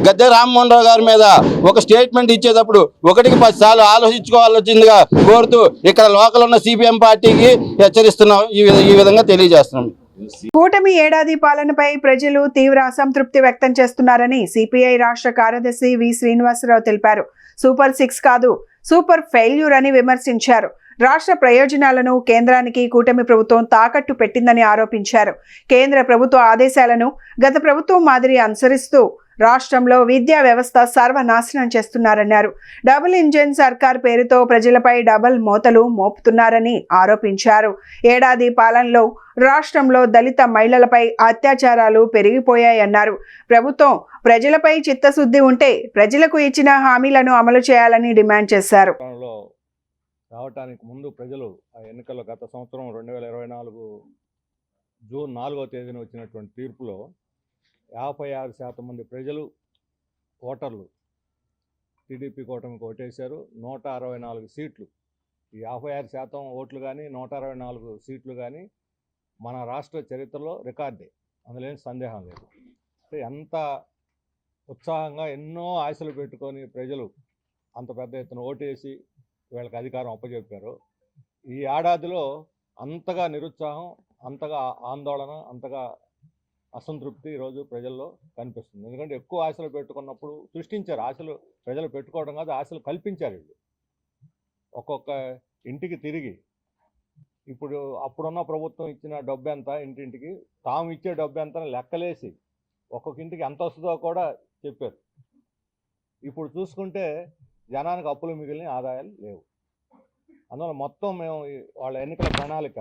గద్దె రామ్మోహన్ రావు గారి మీద ఒక స్టేట్మెంట్ ఇచ్చేటప్పుడు 1కి 10 సార్లు ఆలోచించుకోవాల్సిందిగా కోరుతూ ఇక్కడ లోకల్ ఉన్న సిపిఎం పార్టీకి హెచ్చరిస్తున్నాం, ఈ విధంగా తెలియజేస్తున్నాం. కూటమి ఏడాది పాలనపై ప్రజలు తీవ్ర అసంతృప్తి వ్యక్తం చేస్తున్నారని సిపిఐ రాష్ట్ర కార్యదర్శి వి శ్రీనివాసరావు తెలిపారు. సూపర్ 6 కాదు, సూపర్ ఫెయిల్యూర్ అని విమర్శించారు. రాష్ట్ర ప్రయోజనాలను కేంద్రానికి కూటమి ప్రభుత్వం తాకట్టు పెట్టిందని ఆరోపించారు. కేంద్ర ప్రభుత్వ ఆదేశాలను గత ప్రభుత్వం మాదిరి అనుసరిస్తూ రాష్ట్రంలో విద్యా వ్యవస్థ సర్వనాశనం చేస్తున్నారన్నారు. డబుల్ ఇంజిన్ సర్కార్ పేరుతో ప్రజలపై డబుల్ మోతలు మోపుతున్నారని ఆరోపించారు. ఏడాది పాలనలో రాష్ట్రంలో దళిత మహిళలపై అత్యాచారాలు పెరిగిపోయాయన్నారు. ప్రభుత్వం ప్రజలపై చిత్తశుద్ధి ఉంటే ప్రజలకు ఇచ్చిన హామీలను అమలు చేయాలని డిమాండ్ చేశారు. రావటానికి ముందు ప్రజలు ఆ ఎన్నికల్లో గత సంవత్సరం 2024 జూన్ 4వ తేదీన వచ్చినటువంటి తీర్పులో 56% మంది ప్రజలు ఓటర్లు టీడీపీ కూటమికి ఓటేశారు. 164 సీట్లు, ఈ 56% ఓట్లు కానీ 164 సీట్లు కానీ మన రాష్ట్ర చరిత్రలో రికార్డే, అందులో ఏం సందేహం లేదు. అంటే ఎంత ఉత్సాహంగా ఎన్నో ఆశలు పెట్టుకొని ప్రజలు అంత పెద్ద ఎత్తున ఓటేసి వీళ్ళకి అధికారం అప్పచెప్పారు. ఈ ఏడాదిలో అంతగా నిరుత్సాహం, అంతగా ఆందోళన, అంతగా అసంతృప్తి ఈరోజు ప్రజల్లో కనిపిస్తుంది. ఎందుకంటే ఎక్కువ ఆశలు పెట్టుకున్నప్పుడు సృష్టించారు. ఆశలు ప్రజలు పెట్టుకోవడం కాదు, ఆశలు కల్పించారు. వీళ్ళు ఒక్కొక్క ఇంటికి తిరిగి ఇప్పుడు అప్పుడున్న ప్రభుత్వం ఇచ్చిన డబ్బు ఎంత, ఇంటింటికి తాము ఇచ్చే డబ్బు ఎంత లెక్కలేసి ఒక్కొక్క ఇంటికి ఎంత వస్తుందో కూడా చెప్పారు. ఇప్పుడు చూసుకుంటే జనానికి అప్పులు మిగిలిన ఆదాయాలు లేవు. అందువల్ల మొత్తం మేము వాళ్ళ ఎన్నికల ప్రణాళిక,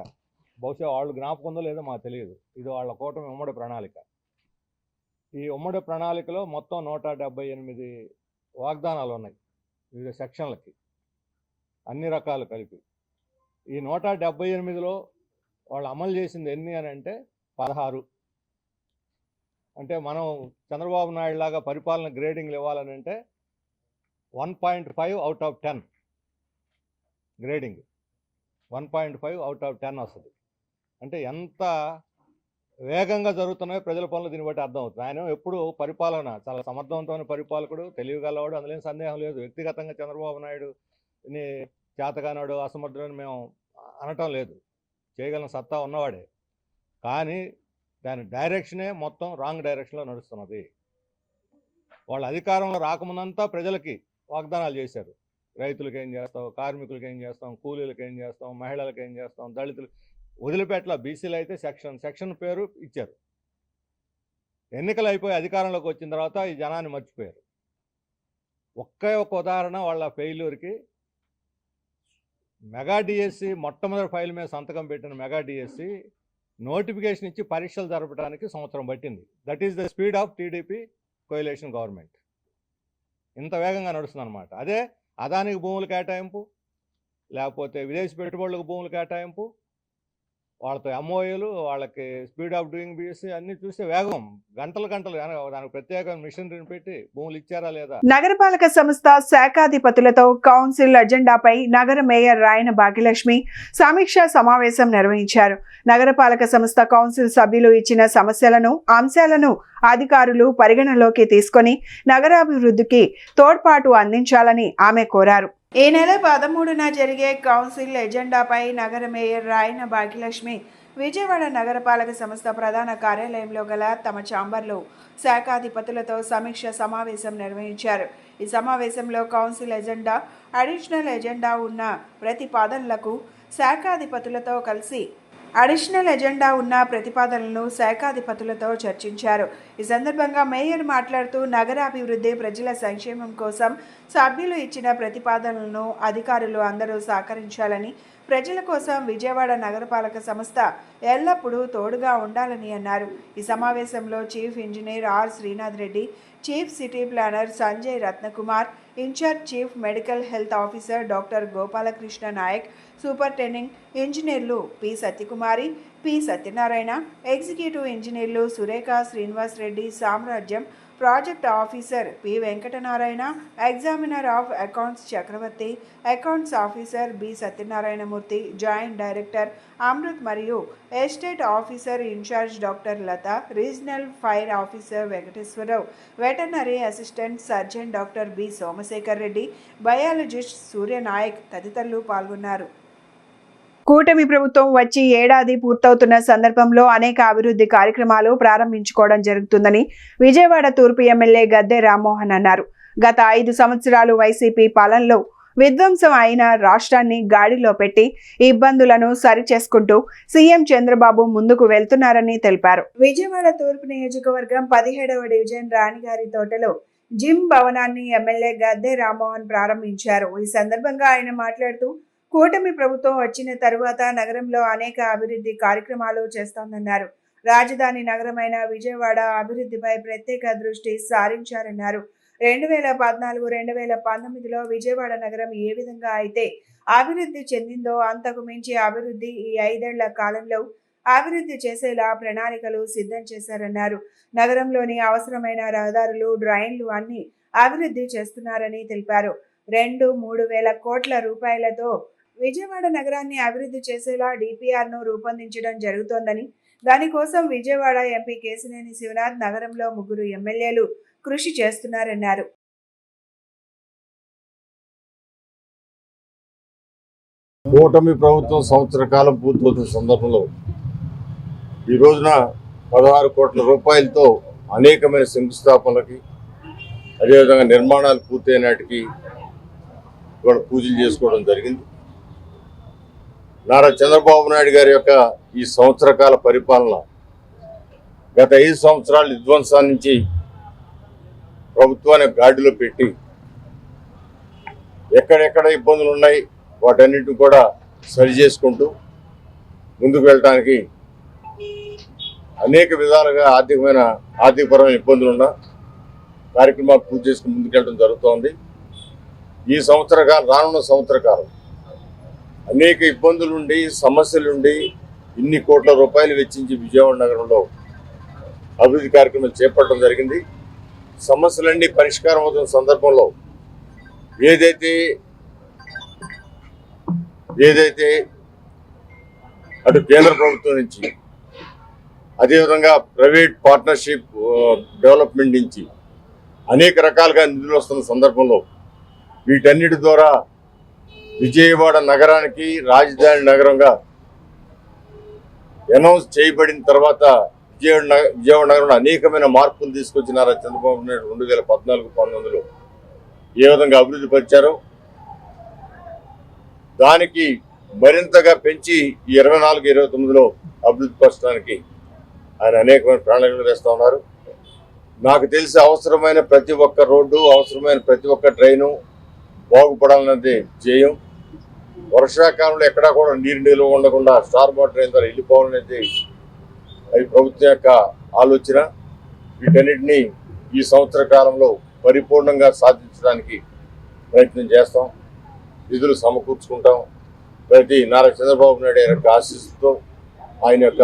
బహుశా వాళ్ళు జ్ఞాపకం ఉందో లేదో మాకు తెలియదు, ఇది వాళ్ళ కూటమి ఉమ్మడి ప్రణాళిక. ఈ ఉమ్మడి ప్రణాళికలో మొత్తం 178 వాగ్దానాలు ఉన్నాయి వివిధ సెక్షన్లకి, అన్ని రకాలు కలిపి. ఈ 178లో వాళ్ళు అమలు చేసింది ఎన్ని అని అంటే 16. అంటే మనం చంద్రబాబు నాయుడు లాగా పరిపాలన గ్రేడింగ్లు ఇవ్వాలని అంటే 1.5 out of 10 grading, 1.5 out of 10 వస్తుంది. అంటే ఎంత వేగంగా జరుగుతున్నాయో ప్రజల పనులు దీన్ని బట్టి అర్థమవుతుంది. ఆయన ఎప్పుడు పరిపాలన చాలా సమర్థవంతమైన పరిపాలకుడు, తెలివిగలవాడు, అందులో సందేహం లేదు. వ్యక్తిగతంగా చంద్రబాబు నాయుడుని చేతగానాడు, అసమర్థుడని మేము అనటం లేదు, చేయగలిగిన సత్తా ఉన్నవాడే. కానీ దాని డైరెక్షనే మొత్తం రాంగ్ డైరెక్షన్లో నడుస్తున్నది. వాళ్ళ అధికారంలో రాకముందంతా ప్రజలకి వాగ్దానాలు చేశారు. రైతులకు ఏం చేస్తాం, కార్మికులకు ఏం చేస్తాం, కూలీలకు ఏం చేస్తాం, మహిళలకు ఏం చేస్తాం, దళితులు వదిలిపెట్ల. బీసీలు అయితే సెక్షన్ పేరు ఇచ్చారు. ఎన్నికలు అయిపోయి అధికారంలోకి వచ్చిన తర్వాత ఈ జనాన్ని మర్చిపోయారు. ఒక్క ఉదాహరణ వాళ్ళ ఫెయిల్యూర్కి, మెగా డిఎస్సి మొట్టమొదటి ఫైల్ మీద సంతకం పెట్టిన మెగా డిఎస్సి నోటిఫికేషన్ ఇచ్చి పరీక్షలు జరపడానికి సంవత్సరం పట్టింది. That is the speed of TDP coalition government. ఇంత వేగంగా నడుస్తుంది అనమాట. అదే అదానికి భూములు కేటాయింపు, లేకపోతే విదేశీ పెట్టుబడులకు భూములు కేటాయింపు, వాళ్ళతో ఎంఓఏలు, వాళ్ళకి స్పీడ్ ఆఫ్ డూయింగ్ బిఎస్సి అన్ని చూస్తే వేగం గంటలు దానికి ప్రత్యేక మిషనరీని పెట్టి భూములు ఇచ్చారా లేదా. నగరపాలక సంస్థ శాఖాధిపతులతో కౌన్సిల్ అజెండాపై నగర మేయర్ రాయన భాగ్యలక్ష్మి సమీక్షా సమావేశం నిర్వహించారు. నగరపాలక సంస్థ కౌన్సిల్ సభ్యులు ఇచ్చిన సమస్యలను, అంశాలను అధికారులు పరిగణలోకి తీసుకొని నగరాభివృద్ధికి తోడ్పాటు అందించాలని ఆమె కోరారు. ఈ నెల 13న జరిగే కౌన్సిల్ ఎజెండాపై నగర మేయర్ రాయన భాగ్యలక్ష్మి విజయవాడ నగరపాలక సంస్థ ప్రధాన కార్యాలయంలో గల తమ ఛాంబర్లో శాఖాధిపతులతో సమీక్ష సమావేశం నిర్వహించారు. ఈ సమావేశంలో కౌన్సిల్ ఎజెండా, అడిషనల్ ఎజెండా ఉన్న ప్రతిపాదనలకు శాఖాధిపతులతో కలిసి శాఖాధిపతులతో చర్చించారు. ఈ సందర్భంగా మేయర్ మాట్లాడుతూ నగరాభివృద్ధి, ప్రజల సంక్షేమం కోసం సభ్యులు ఇచ్చిన ప్రతిపాదనలను అధికారులు అందరూ సహకరించాలని, ప్రజల కోసం విజయవాడ నగరపాలక సంస్థ ఎల్లప్పుడూ తోడుగా ఉండాలని అన్నారు. ఈ సమావేశంలో chief engineer R Srinath Reddy, chief city planner Sanjay Ratnakumar, incharge chief medical health officer doctor Gopalakrishna Nayak, superintendent ఇంజనీర్లు P Satyakumari, P Satyanarayana, executive ఇంజనీర్లు Surekha, Srinivas Reddy, Samrajyam, project officer P Venkatanarayana, examiner of accounts Chakravarthi, accounts officer B Satyanarayanamurthy, joint director Amrit మరియు estate officer incharge doctor Latha, regional fire officer Venkateswararao, veterinary assistant surgeon doctor B Somasekhar Reddy, biologist Suryanayak తదితరులు పాల్గొన్నారు. కూటమి ప్రభుత్వం వచ్చి ఏడాది పూర్తవుతున్న సందర్భంలో అనేక అభివృద్ధి కార్యక్రమాలు ప్రారంభించుకోవడం జరుగుతుందని విజయవాడ తూర్పు ఎమ్మెల్యే గద్దె రామ్మోహన్ అన్నారు. గత 5 సంవత్సరాలు వైసీపీ పాలనలో విధ్వంసం అయిన రాష్ట్రాన్ని గాడిలో పెట్టి ఇబ్బందులను సరిచేసుకుంటూ సీఎం చంద్రబాబు ముందుకు వెళ్తున్నారని తెలిపారు. విజయవాడ తూర్పు నియోజకవర్గం 17వ డివిజన్ రాణిగారి తోటలో జిమ్ భవనాన్ని ఎమ్మెల్యే గద్దె రామ్మోహన్ ప్రారంభించారు. ఈ సందర్భంగా ఆయన మాట్లాడుతూ కూటమి ప్రభుత్వం వచ్చిన తరువాత నగరంలో అనేక అభివృద్ధి కార్యక్రమాలు చేస్తోందన్నారు. రాజధాని నగరమైన విజయవాడ అభివృద్ధిపై ప్రత్యేక దృష్టి సారించారన్నారు. 2014-2019లో విజయవాడ నగరం ఏ విధంగా అయితే అభివృద్ధి చెందిందో అంతకు మించి అభివృద్ధి ఈ 5 ఏళ్ల కాలంలో అభివృద్ధి చేసేలా ప్రణాళికలు సిద్ధం చేశారన్నారు. నగరంలోని అవసరమైన రహదారులు, డ్రైన్లు అన్ని అభివృద్ధి చేస్తున్నారని తెలిపారు. 2-3 వేల కోట్ల రూపాయలతో విజయవాడ నగరాన్ని అభివృద్ధి చేసేలా డిపిఆర్ను రూపొందించడం జరుగుతోందని, దానికోసం విజయవాడ ఎంపీ కేశినేని శివనాథ్, నగరంలో 3 ఎమ్మెల్యేలు కృషి చేస్తున్నారన్నారు. కూటమి ప్రభుత్వం సంవత్సర కాలం పూర్తవుతున్న సందర్భంలో ఈ రోజున 16 కోట్ల రూపాయలతో అనేకమైన శంకుస్థాపనలకి, అదేవిధంగా నిర్మాణాలు పూర్తయినాటికి ఇవాళ పూజలు చేసుకోవడం జరిగింది. నారా చంద్రబాబు నాయుడు గారి యొక్క ఈ సంవత్సర కాల పరిపాలన గత 5 సంవత్సరాల విధ్వంసాల నుంచి ప్రభుత్వాన్ని గాడిలో పెట్టి ఎక్కడెక్కడ ఇబ్బందులు ఉన్నాయి వాటన్నిటిని కూడా సరి చేసుకుంటూ ముందుకు వెళ్ళడానికి అనేక విధాలుగా ఆర్థికపరమైన ఇబ్బందులున్న కార్యక్రమాలు పూర్తి చేసుకుని ముందుకెళ్ళడం జరుగుతోంది. ఈ సంవత్సర కాలం, రానున్న సంవత్సర కాలం అనేక ఇబ్బందులుండి, సమస్యలుండి ఇన్ని కోట్ల రూపాయలు వెచ్చించి విజయవాడ నగరంలో అభివృద్ధి కార్యక్రమాలు చేపట్టడం జరిగింది. సమస్యలన్నీ పరిష్కారం అవుతున్న సందర్భంలో ఏదైతే అటు కేంద్ర ప్రభుత్వం నుంచి, అదేవిధంగా ప్రైవేట్ పార్ట్నర్షిప్ డెవలప్మెంట్ నుంచి అనేక రకాలుగా నిధులు వస్తున్న సందర్భంలో వీటన్నిటి ద్వారా విజయవాడ నగరానికి రాజధాని నగరంగా అనౌన్స్ చేయబడిన తర్వాత విజయవాడ నగరంలో అనేకమైన మార్పులు తీసుకొచ్చినారా చంద్రబాబు నాయుడు 2014-19లో ఏ విధంగా అభివృద్ధి పరిచారో దానికి మరింతగా పెంచి ఈ 24-29లో అభివృద్ధి పరచడానికి ఆయన అనేకమైన ప్రణాళికలు వేస్తూ ఉన్నారు. నాకు తెలిసి అవసరమైన ప్రతి ఒక్క రోడ్డు, అవసరమైన ప్రతి ఒక్క ట్రైను బాగుపడాలన్నది ధ్యేయం. వర్షాకాలంలో ఎక్కడా కూడా నీరు నిల్వ ఉండకుండా స్టార్ వాటర్ డ్రైన్ ద్వారా వెళ్ళిపోవాలనేది అది ప్రభుత్వం యొక్క ఆలోచన. వీటన్నిటినీ ఈ సంవత్సర కాలంలో పరిపూర్ణంగా సాధించడానికి ప్రయత్నం చేస్తాం, నిధులు సమకూర్చుకుంటాం. ప్రతి నారా చంద్రబాబు నాయుడు యొక్క ఆశీస్సుతో ఆయన యొక్క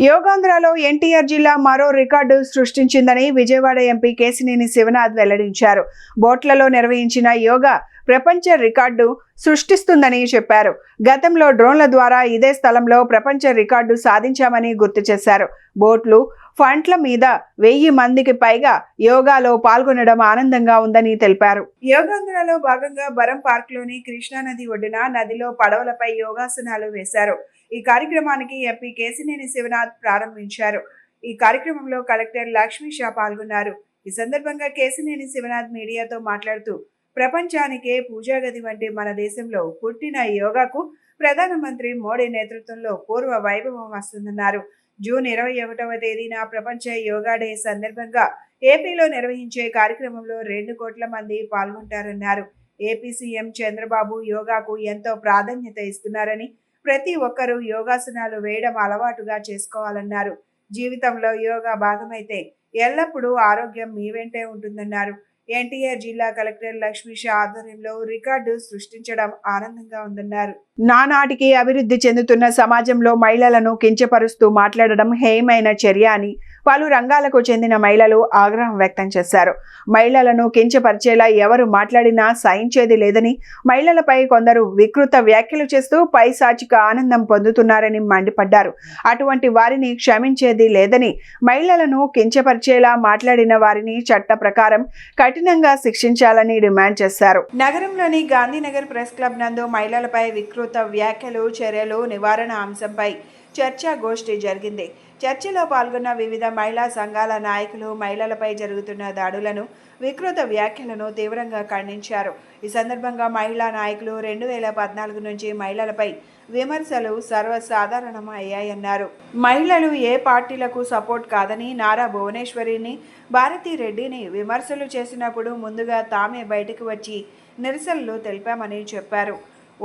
యోగాంధ్రలో ఎన్టీఆర్ జిల్లా మరో రికార్డు సృష్టించిందని విజయవాడ ఎంపీ కేశినేని శివనాథ్ వెల్లడించారు. బోట్లలో నిర్వహించిన యోగా ప్రపంచ రికార్డు సృష్టిస్తుందని చెప్పారు. గతంలో డ్రోన్ల ద్వారా ఇదే స్థలంలో ప్రపంచ రికార్డు సాధించామని గుర్తు చేశారు. బోట్లు ఫంట్ల మీద 1000 మందికి పైగా యోగాలో పాల్గొనడం ఆనందంగా ఉందని తెలిపారు. యోగాంధ్రలో భాగంగా బరం పార్క్ లోని కృష్ణానది ఒడ్డున నదిలో పడవలపై యోగాసనాలు వేశారు. ఈ కార్యక్రమానికి ఎంపీ కేశినేని శివనాథ్ ప్రారంభించారు. ఈ కార్యక్రమంలో కలెక్టర్ లక్ష్మీ షా పాల్గొన్నారు. ఈ సందర్భంగా కేశినేని శివనాథ్ మీడియాతో మాట్లాడుతూ ప్రపంచానికే పూజాగది వంటి మన దేశంలో పుట్టిన యోగాకు ప్రధానమంత్రి మోడీ నేతృత్వంలో పూర్వ వైభవం వస్తుందన్నారు. జూన్ 21వ తేదీన ప్రపంచ యోగా డే సందర్భంగా ఏపీలో నిర్వహించే కార్యక్రమంలో 2 కోట్ల మంది పాల్గొంటారన్నారు. ఏపీ సీఎం చంద్రబాబు యోగాకు ఎంతో ప్రాధాన్యత ఇస్తున్నారని, ప్రతి ఒక్కరూ యోగాసనాలు వేయడం అలవాటుగా చేసుకోవాలన్నారు. జీవితంలో యోగా భాగమైతే ఎల్లప్పుడూ ఆరోగ్యం మీ వెంటే ఉంటుందన్నారు. ఎన్టీఆర్ జిల్లా కలెక్టర్ లక్ష్మీ షా ఆధ్వర్యంలో రికార్డు సృష్టించడం ఆనందంగా ఉందన్నారు. నానాటికి అభివృద్ధి చెందుతున్న సమాజంలో మహిళలను కించపరుస్తూ మాట్లాడడం హేయమైన చర్య అని పలు రంగాలకు చెందిన మహిళలు ఆగ్రహం వ్యక్తం చేశారు. మహిళలను కించపరిచేలా ఎవరు మాట్లాడినా సహించేది లేదని, మహిళలపై కొందరు వికృత వ్యాఖ్యలు చేస్తూ పైశాచిక ఆనందం పొందుతున్నారని మండిపడ్డారు. అటువంటి వారిని క్షమించేది లేదని, మహిళలను కించపరిచేలా మాట్లాడిన వారిని చట్ట ప్రకారం కఠినంగా శిక్షించాలని డిమాండ్ చేశారు. నగరంలోని గాంధీనగర్ ప్రెస్ క్లబ్ నందు మహిళలపై వికృత వ్యాఖ్యలు, చర్యలు నివారణ అంశంపై చర్చా గోష్ఠి జరిగింది. చర్చలో పాల్గొన్న వివిధ మహిళా సంఘాల నాయకులు మహిళలపై జరుగుతున్న దాడులను, వికృత వ్యాఖ్యలను తీవ్రంగా ఖండించారు. ఈ సందర్భంగా మహిళా నాయకులు 2014 నుంచి మహిళలపై విమర్శలు సర్వసాధారణం అయ్యాయన్నారు. మహిళలు ఏ పార్టీలకు సపోర్ట్ కాదని, నారా భువనేశ్వరిని, భారతీ రెడ్డిని విమర్శలు చేసినప్పుడు ముందుగా తామే బయటకు వచ్చి నిరసనలు తెలిపామని చెప్పారు.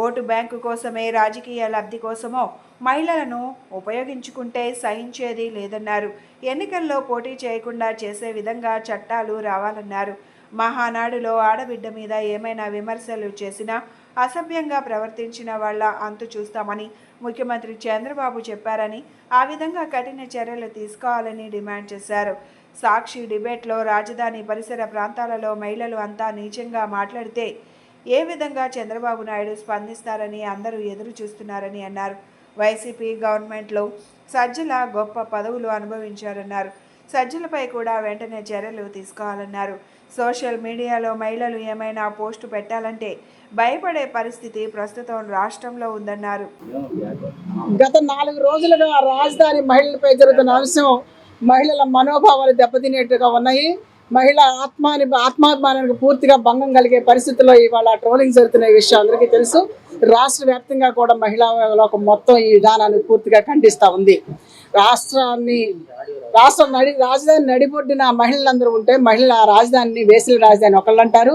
ఓటు బ్యాంకు కోసమే, రాజకీయ లబ్ధి కోసమో మహిళలను ఉపయోగించుకుంటే సహించేది లేదన్నారు. ఎన్నికల్లో పోటీ చేయకుండా చేసే విధంగా చట్టాలు రావాలన్నారు. మహానాడులో ఆడబిడ్డ మీద ఏమైనా విమర్శలు చేసినా, అసభ్యంగా ప్రవర్తించిన వాళ్ళ అంతు చూస్తామని ముఖ్యమంత్రి చంద్రబాబు చెప్పారని, ఆ విధంగా కఠిన చర్యలు తీసుకోవాలని డిమాండ్ చేశారు. సాక్షి డిబేట్లో రాజధాని పరిసర ప్రాంతాలలో మహిళలు అంతా నీచంగా మాట్లాడితే ఏ విధంగా చంద్రబాబు నాయుడు స్పందిస్తారని అందరూ ఎదురు చూస్తున్నారని అన్నారు. వైసీపీ గవర్నమెంట్లో సజ్జల గొప్ప పదవులు అనుభవించారన్నారు. సజ్జలపై కూడా వెంటనే చర్యలు తీసుకోవాలన్నారు. సోషల్ మీడియాలో మహిళలు ఏమైనా పోస్టు పెట్టాలంటే భయపడే పరిస్థితి ప్రస్తుతం రాష్ట్రంలో ఉందన్నారు. గత 4 రోజులుగా రాజధాని మహిళలపై జరుగుతున్న అంశం మహిళల మనోభావాలు దెబ్బతినేట్టుగా ఉన్నాయి. మహిళ ఆత్మాభిమానానికి పూర్తిగా భంగం కలిగే పరిస్థితుల్లో ఇవాళ ట్రోలింగ్ జరుగుతున్న విషయం అందరికీ తెలుసు. రాష్ట్ర వ్యాప్తంగా కూడా మహిళా లోకం మొత్తం ఈ విధానాన్ని పూర్తిగా ఖండిస్తూ ఉంది. రాజధాని నడిబొడ్డిన మహిళలందరూ ఉంటే, మహిళల రాజధానిని వేసల రాజధాని ఒకళ్ళు అంటారు.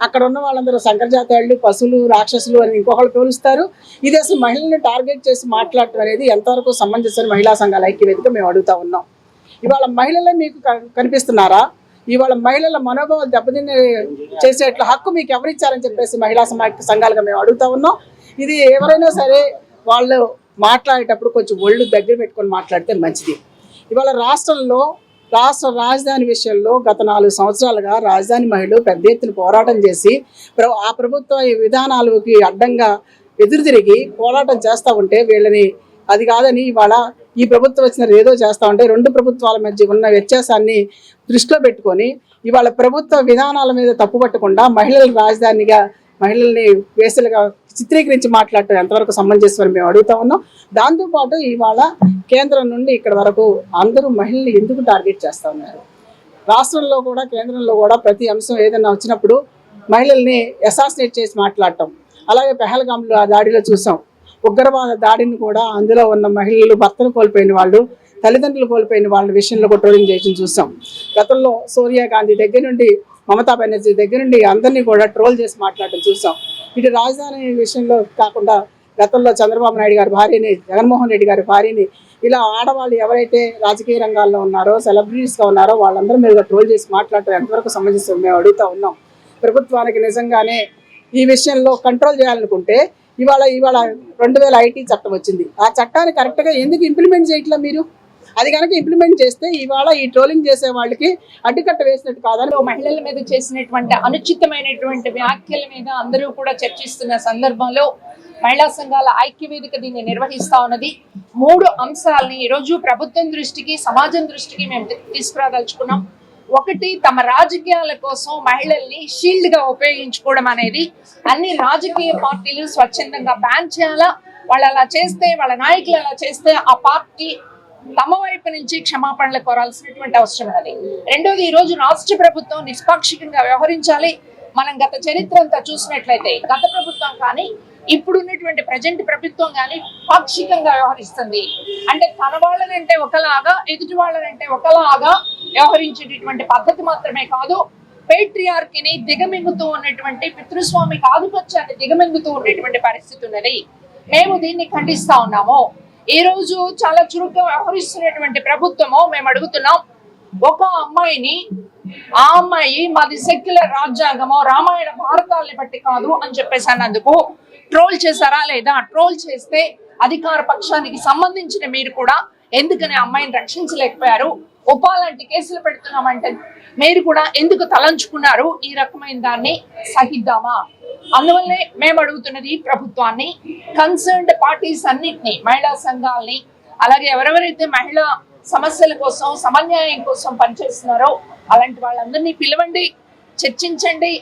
అక్కడ ఉన్న వాళ్ళందరూ సంకరజాతాళ్ళు, పశువులు, రాక్షసులు అని ఇంకొకళ్ళు పోలుస్తారు. ఇది అసలు మహిళల్ని టార్గెట్ చేసి మాట్లాడటం అనేది ఎంతవరకు సమంజసం మహిళా సంఘాల ఐక్యవేదిక మేము అడుగుతా ఉన్నాం. ఇవాళ మహిళలే మీకు కనిపిస్తున్నారా? ఇవాళ మహిళల మనోభావాలు దెబ్బతిని చేసేట్ల హక్కు మీకు ఎవరిచ్చారని చెప్పేసి మహిళా సంఘాలుగా మేము అడుగుతా ఉన్నాం. ఇది ఎవరైనా సరే వాళ్ళు మాట్లాడేటప్పుడు కొంచెం ఒళ్ళు దగ్గర పెట్టుకొని మాట్లాడితే మంచిది. ఇవాళ రాష్ట్ర రాజధాని విషయంలో గత 4 సంవత్సరాలుగా రాజధాని మహిళలు పెద్ద ఎత్తున పోరాటం చేసి ఆ ప్రభుత్వ విధానాలకి అడ్డంగా ఎదురు తిరిగి పోరాటం చేస్తూ ఉంటే వీళ్ళని అది కాదని ఇవాళ ఈ ప్రభుత్వం వచ్చిన ఏదో చేస్తూ ఉంటే 2 ప్రభుత్వాల మధ్య ఉన్న వ్యత్యాసాన్ని దృష్టిలో పెట్టుకొని ఇవాళ ప్రభుత్వ విధానాల మీద తప్పుపట్టకుండా మహిళల్ని వేసలుగా చిత్రీకరించి మాట్లాడటం ఎంతవరకు సమంజసమని మేము అడుగుతా ఉన్నాం. దాంతోపాటు ఇవాళ కేంద్రం నుండి ఇక్కడ వరకు అందరూ మహిళల్ని ఎందుకు టార్గెట్ చేస్తూ ఉన్నారు? రాష్ట్రంలో కూడా కేంద్రంలో కూడా ప్రతి అంశం ఏదైనా వచ్చినప్పుడు మహిళల్ని అసాసినేట్ చేసి మాట్లాడటం. అలాగే పెహల్గాంలో ఆ దాడిలో చూసాం. ఉగ్రవాద దాడిని కూడా అందులో ఉన్న మహిళలు భర్తను కోల్పోయిన వాళ్ళు, తల్లిదండ్రులు కోల్పోయిన వాళ్ళ విషయంలో కూడా ట్రోలింగ్ చేయడం చూసాం. గతంలో సోనియా గాంధీ దగ్గర నుండి మమతా బెనర్జీ దగ్గర నుండి అందరినీ కూడా ట్రోల్ చేసి మాట్లాడటం చూసాం. ఇటు రాజధాని విషయంలో కాకుండా గతంలో చంద్రబాబు నాయుడు గారి భార్యని, జగన్మోహన్ రెడ్డి గారి భార్యని, ఇలా ఆడవాళ్ళు ఎవరైతే రాజకీయ రంగాల్లో ఉన్నారో, సెలబ్రిటీస్గా ఉన్నారో వాళ్ళందరూ మీద ట్రోల్ చేసి మాట్లాడటం ఎంతవరకు సమంజసం మేము అడుగుతూ ఉన్నాం. ప్రభుత్వానికి నిజంగానే ఈ విషయంలో కంట్రోల్ చేయాలనుకుంటే ఇవాళ 2000 ఐటీ చట్టం వచ్చింది. ఆ చట్టాన్ని కరెక్ట్గా ఎందుకు ఇంప్లిమెంట్ చేయట్లా మీరు? అది కనుక ఇంప్లిమెంట్ చేస్తే ఇవాళ ఈ ట్రోలింగ్ చేసే వాళ్ళకి అడ్డుకట్ట వేసినట్టు కాదని. మహిళల మీద చేసినటువంటి అనుచితమైనటువంటి వ్యాఖ్యల మీద అందరూ కూడా చర్చిస్తున్న సందర్భంలో మహిళా సంఘాల ఐక్యవేదిక దీన్ని నిర్వహిస్తా ఉన్నది. 3 అంశాలని ఈరోజు ప్రభుత్వం దృష్టికి, సమాజం దృష్టికి మేము తీసుకురాదలుచుకున్నాం. ఒకటి, తమ రాజకీయాల కోసం మహిళల్ని షీల్డ్ గా ఉపయోగించుకోవడం అనేది అన్ని రాజకీయ పార్టీలు స్వచ్ఛందంగా బ్యాన్ చేయాలా. వాళ్ళు అలా చేస్తే, వాళ్ళ నాయకులు అలా చేస్తే ఆ పార్టీ తమ వైపు నుంచి క్షమాపణలు కోరాల్సినటువంటి అవసరం ఉన్నది. రెండోది, ఈ రోజు రాష్ట్ర ప్రభుత్వం నిష్పాక్షికంగా వ్యవహరించాలి. మనం గత చరిత్ర అంతా చూసినట్లయితే గత ప్రభుత్వం కానీ ఇప్పుడున్నటువంటి ప్రజెంట్ ప్రభుత్వం కానీ పాక్షికంగా వ్యవహరిస్తుంది. అంటే తన వాళ్ళనంటే ఒకలాగా, ఎదుటి వాళ్ళనంటే ఒకలాగా వ్యవహరించేటటువంటి పద్ధతి మాత్రమే కాదు, పేట్రియార్కీని దిగమింగుతూ ఉన్నటువంటి, పితృస్వామిక ఆధిపత్యాన్ని దిగమింగుతూ ఉన్నటువంటి పరిస్థితి ఉన్నది. మేము దీన్ని ఖండిస్తా ఉన్నాము. ఈ రోజు చాలా చురుగ్గా వ్యవహరిస్తున్నటువంటి ప్రభుత్వము మేము అడుగుతున్నాం, ఒక అమ్మాయిని, ఆ అమ్మాయి మాది సెక్యులర్ రాజ్యాంగమో రామాయణ భారతాల్ని బట్టి కాదు అని చెప్పేసి అన్నందుకు ట్రోల్ చేశారా లేదా? ట్రోల్ చేస్తే అధికార పక్షానికి సంబంధించిన మీరు కూడా ఎందుకని అమ్మాయిని రక్షించలేకపోయారు? ఉపాలాంటి కేసులు పెడుతున్నామంటే మీరు కూడా ఎందుకు తలంచుకున్నారు? ఈ రకమైన దాన్ని సహిద్దామా? అందువల్లే మేము అడుగుతున్నది ప్రభుత్వాన్ని, కన్సర్న్డ్ పార్టీస్ అన్నిటినీ, మహిళా సంఘాలని, అలాగే ఎవరెవరైతే మహిళా సమస్యల కోసం, సమన్యాయం కోసం పనిచేస్తున్నారో అలాంటి వాళ్ళందరినీ పిలవండి, చర్చించండి.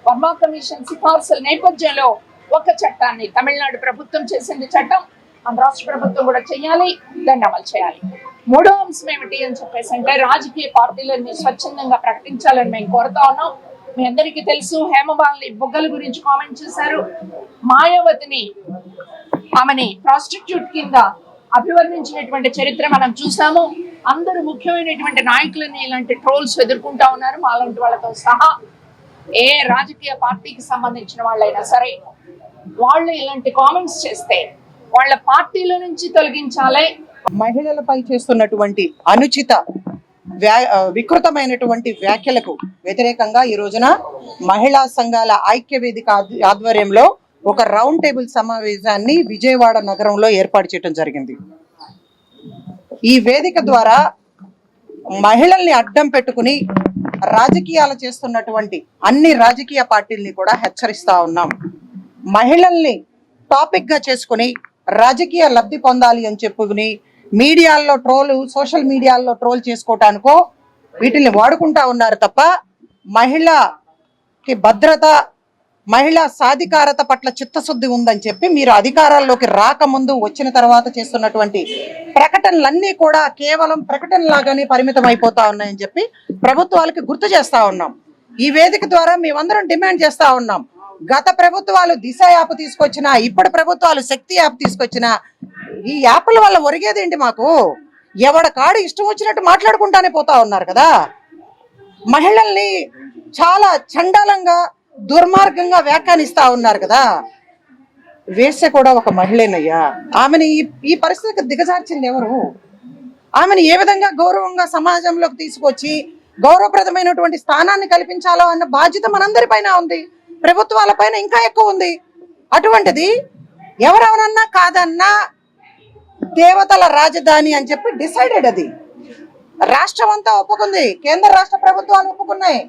వర్మా కమిషన్ సిఫార్సుల నేపథ్యంలో ఒక చట్టాన్ని, తమిళనాడు ప్రభుత్వం చేసింది చట్టం, మన రాష్ట్ర ప్రభుత్వం కూడా చేయాలి, దాన్ని అమలు చేయాలి. 3వ అంశం ఏమిటి అని చెప్పేసి అంటే రాజకీయ పార్టీలన్నీ స్వచ్ఛందంగా ప్రకటించాలని మేము కోరుతా ఉన్నాం. మీ అందరికీ తెలుసు, హేమమాలిని బుగ్గల గురించి కామెంట్ చేశారు. మాయావతిని, ఆమెని ప్రాస్టిట్యూట్ కింద అభివర్ణించినటువంటి చరిత్ర మనం చూసాము. అందరూ ముఖ్యమైనటువంటి నాయకులని ఇలాంటి ట్రోల్స్ ఎదుర్కొంటా ఉన్నారు, మాలాంటి వాళ్ళతో సహా. ఏ రాజకీయ పార్టీకి సంబంధించిన వాళ్ళైనా సరే వాళ్ళు ఇలాంటి కామెంట్స్ చేస్తే వాళ్ళ పార్టీల నుంచి తొలగించాలి. మహిళలపై చేస్తున్నటువంటి అనుచిత వికృతమైనటువంటి వ్యాఖ్యలకు వ్యతిరేకంగా ఈ రోజున మహిళా సంఘాల ఐక్యవేదిక ఆధ్వర్యంలో ఒక రౌండ్ టేబుల్ సమావేశాన్ని విజయవాడ నగరంలో ఏర్పాటు చేయడం జరిగింది. ఈ వేదిక ద్వారా మహిళల్ని అడ్డం పెట్టుకుని రాజకీయాలు చేస్తున్నటువంటి అన్ని రాజకీయ పార్టీల్ని కూడా హెచ్చరిస్తా ఉన్నాం. మహిళల్ని టాపిక్ గా చేసుకుని రాజకీయ లబ్ధి పొందాలి అని చెప్పుకుని మీడియాల్లో సోషల్ మీడియాల్లో ట్రోల్ చేసుకోవటానికో వీటిని వాడుకుంటా ఉన్నారు తప్ప మహిళకి భద్రత, మహిళా సాధికారత పట్ల చిత్తశుద్ధి ఉందని చెప్పి మీరు అధికారాల్లోకి రాకముందు, వచ్చిన తర్వాత చేస్తున్నటువంటి ప్రకటనలన్నీ కూడా కేవలం ప్రకటనలాగానే పరిమితం అయిపోతా ఉన్నాయని చెప్పి ప్రభుత్వాలకి గుర్తు చేస్తా ఉన్నాం. ఈ వేదిక ద్వారా మేమందరం డిమాండ్ చేస్తా ఉన్నాం, గత ప్రభుత్వాలు దిశ యాప్ తీసుకొచ్చినా, ఇప్పుడు ప్రభుత్వాలు శక్తి యాప్ తీసుకొచ్చినా ఈ యాప్ల వల్ల ఒరిగేదేంటి? మాకు ఎవడ కాడు ఇష్టం వచ్చినట్టు మాట్లాడుకుంటానే పోతా ఉన్నారు కదా. మహిళల్ని చాలా చండాలంగా, దుర్మార్గంగా వ్యాఖ్యానిస్తా ఉన్నారు కదా. వేసే కూడా ఒక మహిళేనయ్యా. ఆమెని ఈ పరిస్థితికి దిగజార్చింది ఎవరు? ఆమెను ఏ విధంగా గౌరవంగా సమాజంలోకి తీసుకొచ్చి గౌరవప్రదమైనటువంటి స్థానాన్ని కల్పించాలో అన్న బాధ్యత మనందరిపైన ఉంది, ప్రభుత్వాలపైన ఇంకా ఎక్కువ ఉంది. అటువంటిది ఎవరెవరన్నా కాదన్నా దేవతల రాజధాని అని చెప్పి డిసైడెడ్. అది రాష్ట్రం అంతా ఒప్పుకుంది, కేంద్ర రాష్ట్ర ప్రభుత్వాలు ఒప్పుకున్నాయి,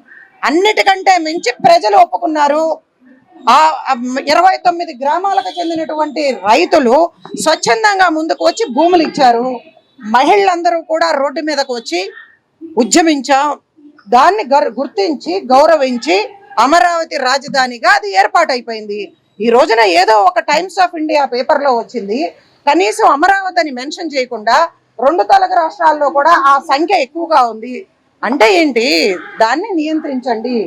అన్నిటికంటే మించి ప్రజలు ఒప్పుకున్నారు. ఆ 29 గ్రామాలకు చెందినటువంటి రైతులు స్వచ్ఛందంగా ముందుకు వచ్చి భూములు ఇచ్చారు. మహిళలందరూ కూడా రోడ్డు మీదకు వచ్చి ఉద్యమించాం. దాన్ని గుర్తించి గౌరవించి అమరావతి రాజధానిగా అది ఏర్పాటైపోయింది. ఈ రోజున ఏదో ఒక టైమ్స్ ఆఫ్ ఇండియా పేపర్లో వచ్చింది, కనీసం అమరావతి అని మెన్షన్ చేయకుండా 2 తెలుగు రాష్ట్రాల్లో కూడా ఆ సంఖ్య ఎక్కువగా ఉంది. అంటే ఏంటి? దాన్ని నియంత్రించండి,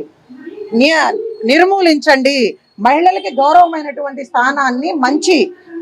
నిర్మూలించండి. మహిళలకి గౌరవమైనటువంటి స్థానాన్ని, మంచి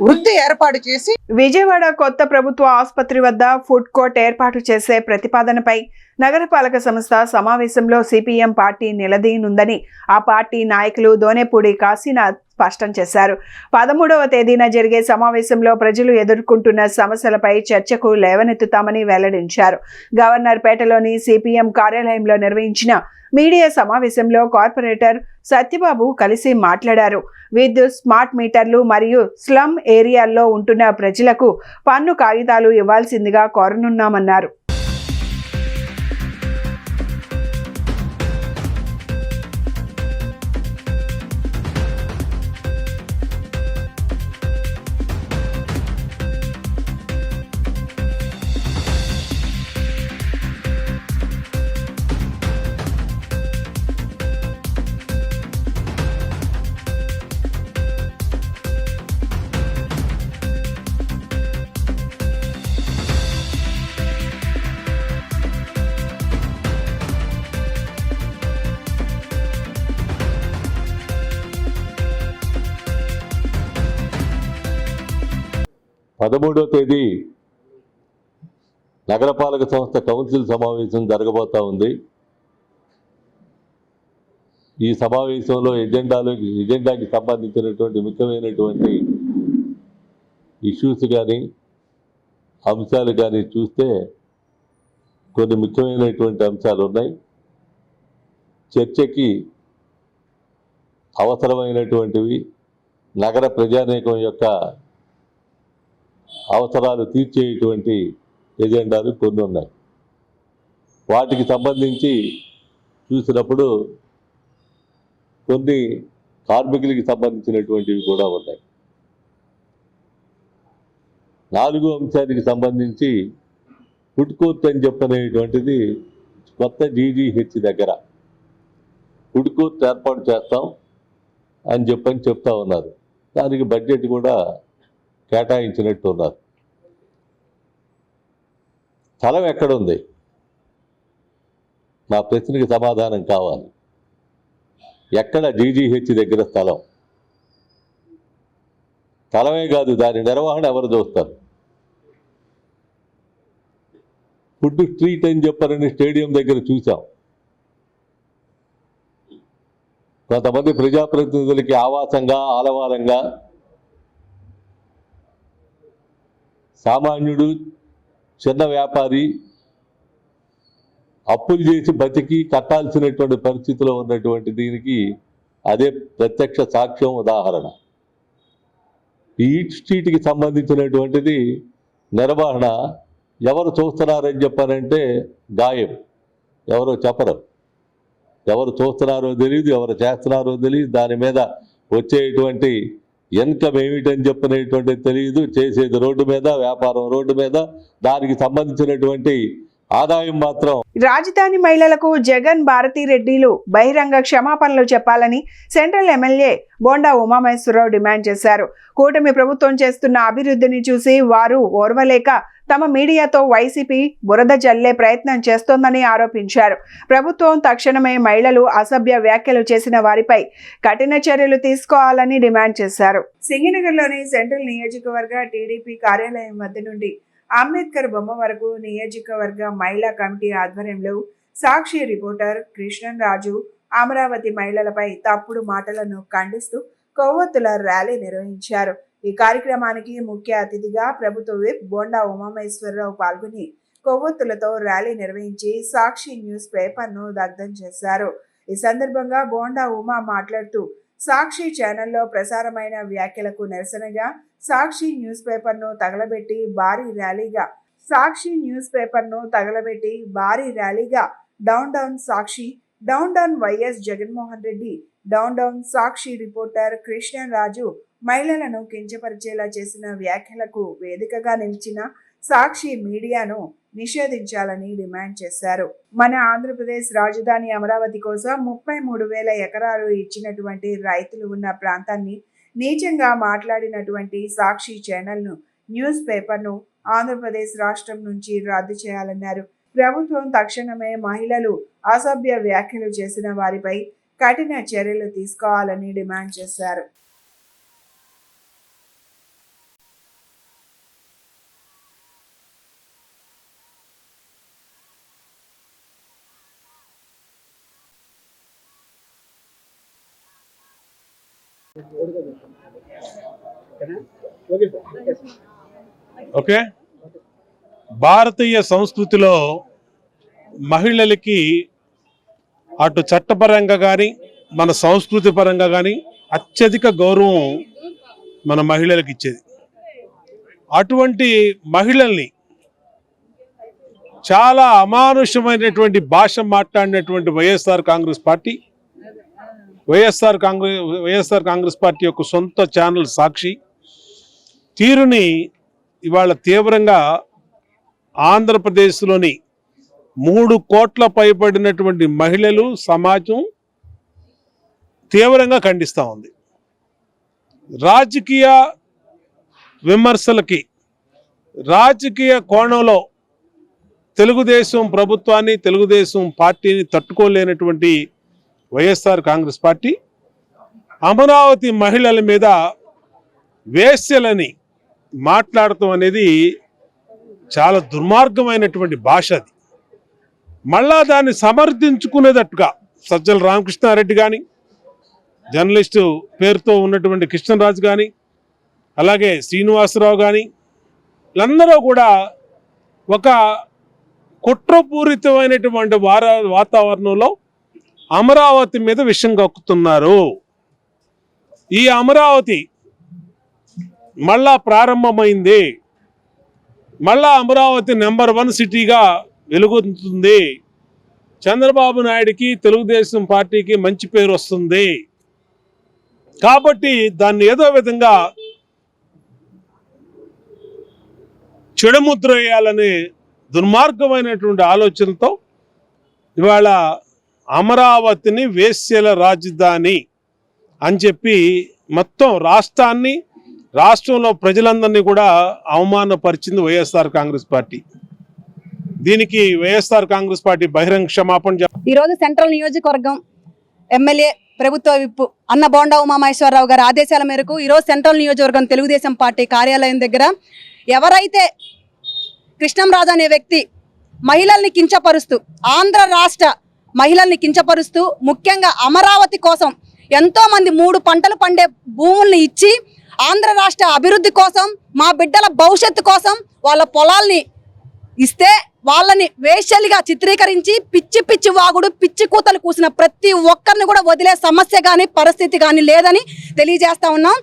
వృత్తి ఏర్పాటు చేసి విజయవాడ కొత్త ప్రభుత్వ ఆసుపత్రి వద్ద ఫుడ్ కోర్ట్ ఏర్పాటు చేసే ప్రతిపాదనపై నగరపాలక సంస్థ సమావేశంలో సిపిఎం పార్టీ నిలదీనుందని ఆ పార్టీ నాయకులు దోనేపూడి కాశీనాథ్ స్పష్టం చేశారు. 13వ తేదీన జరిగే సమావేశంలో ప్రజలు ఎదుర్కొంటున్న సమస్యలపై చర్చకు లేవనెత్తుతామని వెల్లడించారు. గవర్నర్ పేటలోని సిపిఎం కార్యాలయంలో నిర్వహించిన మీడియా సమావేశంలో కార్పొరేటర్ సత్యబాబు కలిసి మాట్లాడారు. విద్యుత్, స్మార్ట్ మీటర్లు మరియు స్లమ్ ఏరియాల్లో ఉంటున్న ప్రజలకు పన్ను కాగితాలు ఇవ్వాల్సిందిగా కోరనున్నామన్నారు. పదమూడవ తేదీ నగరపాలక సంస్థ కౌన్సిల్ సమావేశం జరగబోతా ఉంది. ఈ సమావేశంలో ఎజెండాకి సంబంధించినటువంటి ముఖ్యమైనటువంటి ఇష్యూస్ కానీ అంశాలు కానీ చూస్తే కొన్ని ముఖ్యమైనటువంటి అంశాలు ఉన్నాయి. చర్చకి అవసరమైనటువంటివి నగర ప్రజానీకం యొక్క అవసరాలు తీర్చేటువంటి ఎజెండాలు కొన్ని ఉన్నాయి. వాటికి సంబంధించి చూసినప్పుడు కొన్ని కార్మికులకి సంబంధించినటువంటివి కూడా ఉన్నాయి. 4వ అంశానికి సంబంధించి ఫుడ్ కోర్ట్ అని చెప్పనేటువంటిది కొత్త జీజీహెచ్ దగ్గర ఫుడ్ కోర్ట్ ఏర్పాటు చేస్తాం అని చెప్తా ఉన్నారు. దానికి బడ్జెట్ కూడా కేటాయించినట్టు ఉన్నారు. స్థలం ఎక్కడుంది? నా ప్రశ్నకి సమాధానం కావాలి. ఎక్కడ జీజీహెచ్ దగ్గర స్థలమే కాదు, దాని నిర్వహణ ఎవరు చూస్తారు? ఫుడ్ స్ట్రీట్ అని చెప్పారని స్టేడియం దగ్గర చూసాం. కొంతమంది ప్రజాప్రతినిధులకి ఆవాసంగా ఆలవాలంగా సామాన్యుడు చిన్న వ్యాపారి అప్పులు చేసి బతికి కట్టాల్సినటువంటి పరిస్థితిలో ఉన్నటువంటి దీనికి అదే ప్రత్యక్ష సాక్ష్యం, ఉదాహరణ. ఈ ఈట్ స్ట్రీట్కి సంబంధించినటువంటిది నిర్వహణ ఎవరు చూస్తున్నారని చెప్పారంటే గాయం. ఎవరో చెప్పరు. ఎవరు చూస్తున్నారో తెలియదు, ఎవరు చేస్తున్నారో తెలియదు, దాని మీద వచ్చేటువంటి ఇన్కమ్ ఏమిటని చెప్పనేటువంటిది తెలియదు. చేసేది రోడ్డు మీద, వ్యాపారం రోడ్డు మీద, దానికి సంబంధించినటువంటి ఆదాయం మాత్రం. రాజధాని మహిళలకు జగన్ భారతిరెడ్డిలు బహిరంగ క్షమాపణలు చెప్పాలని central MLA Bonda Umamaheswararao demand చేశారు. కూటమి ప్రభుత్వం చేస్తున్న అభివృద్ధిని చూసి వారు ఓర్వలేక తమ మీడియాతో వైసీపీ బురద జల్లే ప్రయత్నం చేస్తోందని ఆరోపించారు. ప్రభుత్వం తక్షణమే మహిళలు అసభ్య వ్యాఖ్యలు చేసిన వారిపై కఠిన చర్యలు తీసుకోవాలని డిమాండ్ చేశారు. సింగినగర్లోని సెంట్రల్ నియోజకవర్గ టీడీపీ కార్యాలయం వద్ద నుండి అంబేద్కర్ బొమ్మ వరకు నియోజకవర్గ మహిళా కమిటీ ఆధ్వర్యంలో సాక్షి రిపోర్టర్ కృష్ణన్ రాజు అమరావతి మహిళలపై తప్పుడు మాటలను ఖండిస్తూ కొవ్వొత్తుల ర్యాలీ నిర్వహించారు. ఈ కార్యక్రమానికి ముఖ్య అతిథిగా ప్రభుత్వ విప్ బోండా ఉమామహేశ్వరరావు పాల్గొని కొవ్వొత్తులతో ర్యాలీ నిర్వహించి సాక్షి న్యూస్ పేపర్ను దగ్ధం చేశారు. ఈ సందర్భంగా బోండా ఉమా మాట్లాడుతూ సాక్షి ఛానల్లో ప్రసారమైన వ్యాఖ్యలకు నిరసనగా సాక్షి న్యూస్ పేపర్ను తగలబెట్టి భారీ ర్యాలీగా down down Sakshi, down down YS Jaganmohan Reddy, down down Sakshi reporter Krishnan Raju మహిళలను కించపరిచేలా చేసిన వ్యాఖ్యలకు వేదికగా నిలిచిన సాక్షి మీడియాను నిషేధించాలని డిమాండ్ చేశారు. మన ఆంధ్రప్రదేశ్ రాజధాని అమరావతి కోసం 33,000 ఎకరాలు ఇచ్చినటువంటి రైతులు ఉన్న ప్రాంతాన్ని నీచంగా మాట్లాడినటువంటి సాక్షి ఛానల్ను, న్యూస్ పేపర్ను ఆంధ్రప్రదేశ్ రాష్ట్రం నుంచి రద్దు చేయాలన్నారు. ప్రభుత్వం తక్షణమే మహిళలు అసభ్య వ్యాఖ్యలు చేసిన వారిపై కఠిన చర్యలు తీసుకోవాలని డిమాండ్ చేశారు. ఓకే, భారతీయ సంస్కృతిలో మహిళలకి అటు చట్టపరంగా కానీ మన సంస్కృతి పరంగా కానీ అత్యధిక గౌరవం మన మహిళలకు ఇచ్చేది. అటువంటి మహిళల్ని చాలా అమానుషమైనటువంటి భాష మాట్లాడినటువంటి వైఎస్ఆర్ కాంగ్రెస్ పార్టీ యొక్క సొంత ఛానల్ సాక్షి తీరుని ఇవాళ తీవ్రంగా ఆంధ్రప్రదేశ్లోని 3 కోట్ల పైబడినటువంటి మహిళలు సమాజం తీవ్రంగా ఖండిస్తూ ఉంది. రాజకీయ విమర్శలకి రాజకీయ కోణంలో తెలుగుదేశం ప్రభుత్వాన్ని తెలుగుదేశం పార్టీని తట్టుకోలేనటువంటి వైఎస్ఆర్ కాంగ్రెస్ పార్టీ అమరావతి మహిళల మీద వేశ్యలని మాట్లాడటం అనేది చాలా దుర్మార్గమైనటువంటి భాష. అది మళ్ళా దాన్ని సమర్థించుకునేటట్టుగా సజ్జల రామకృష్ణారెడ్డి కానీ, జర్నలిస్టు పేరుతో ఉన్నటువంటి కృష్ణరాజు కానీ, అలాగే శ్రీనివాసరావు కానీ, వీళ్ళందరూ కూడా ఒక కుట్రపూరితమైనటువంటి వాతావరణంలో అమరావతి మీద విషం కక్కుతున్నారు. ఈ అమరావతి మళ్ళా ప్రారంభమైంది, మళ్ళా అమరావతి నెంబర్ 1 సిటీగా వెలుగొందుతుంది. చంద్రబాబు నాయుడికి తెలుగుదేశం పార్టీకి మంచి పేరు వస్తుంది. కాబట్టి దాన్ని ఏదో విధంగా చెడుముద్ర వేయాలనే దుర్మార్గమైనటువంటి ఆలోచనతో ఇవాళ అమరావతిని వేశ్యల రాజధాని అని చెప్పి మొత్తం రాష్ట్రంలో ప్రజలందరినీ కూడా అవమానపరిచింది వైఎస్ఆర్ కాంగ్రెస్ పార్టీ. దీనికి వైఎస్ఆర్ కాంగ్రెస్ పార్టీ బహిరంగ క్షమాపణ. ఈరోజు సెంట్రల్ నియోజకవర్గం ఎమ్మెల్యే ప్రభుత్వ విప్ అన్న బోండా ఉమామహేశ్వరరావు గారి ఆదేశాల మేరకు ఈరోజు సెంట్రల్ నియోజకవర్గం తెలుగుదేశం పార్టీ కార్యాలయం దగ్గర ఎవరైతే కృష్ణంరాజు అనే వ్యక్తి మహిళల్ని కించపరుస్తూ, ఆంధ్ర రాష్ట్ర మహిళల్ని కించపరుస్తూ, ముఖ్యంగా అమరావతి కోసం ఎంతో మంది 3 పంటలు పండే భూముల్ని ఇచ్చి ఆంధ్ర రాష్ట్ర అభివృద్ధి కోసం, మా బిడ్డల భవిష్యత్తు కోసం వాళ్ళ పొలాల్ని ఇస్తే వాళ్ళని వేశ్యలుగా చిత్రీకరించి పిచ్చి పిచ్చి వాగుడు, పిచ్చి కూతలు కూసిన ప్రతి ఒక్కరిని కూడా వదిలే సమస్య కానీ పరిస్థితి కానీ లేదని తెలియజేస్తా ఉన్నాం.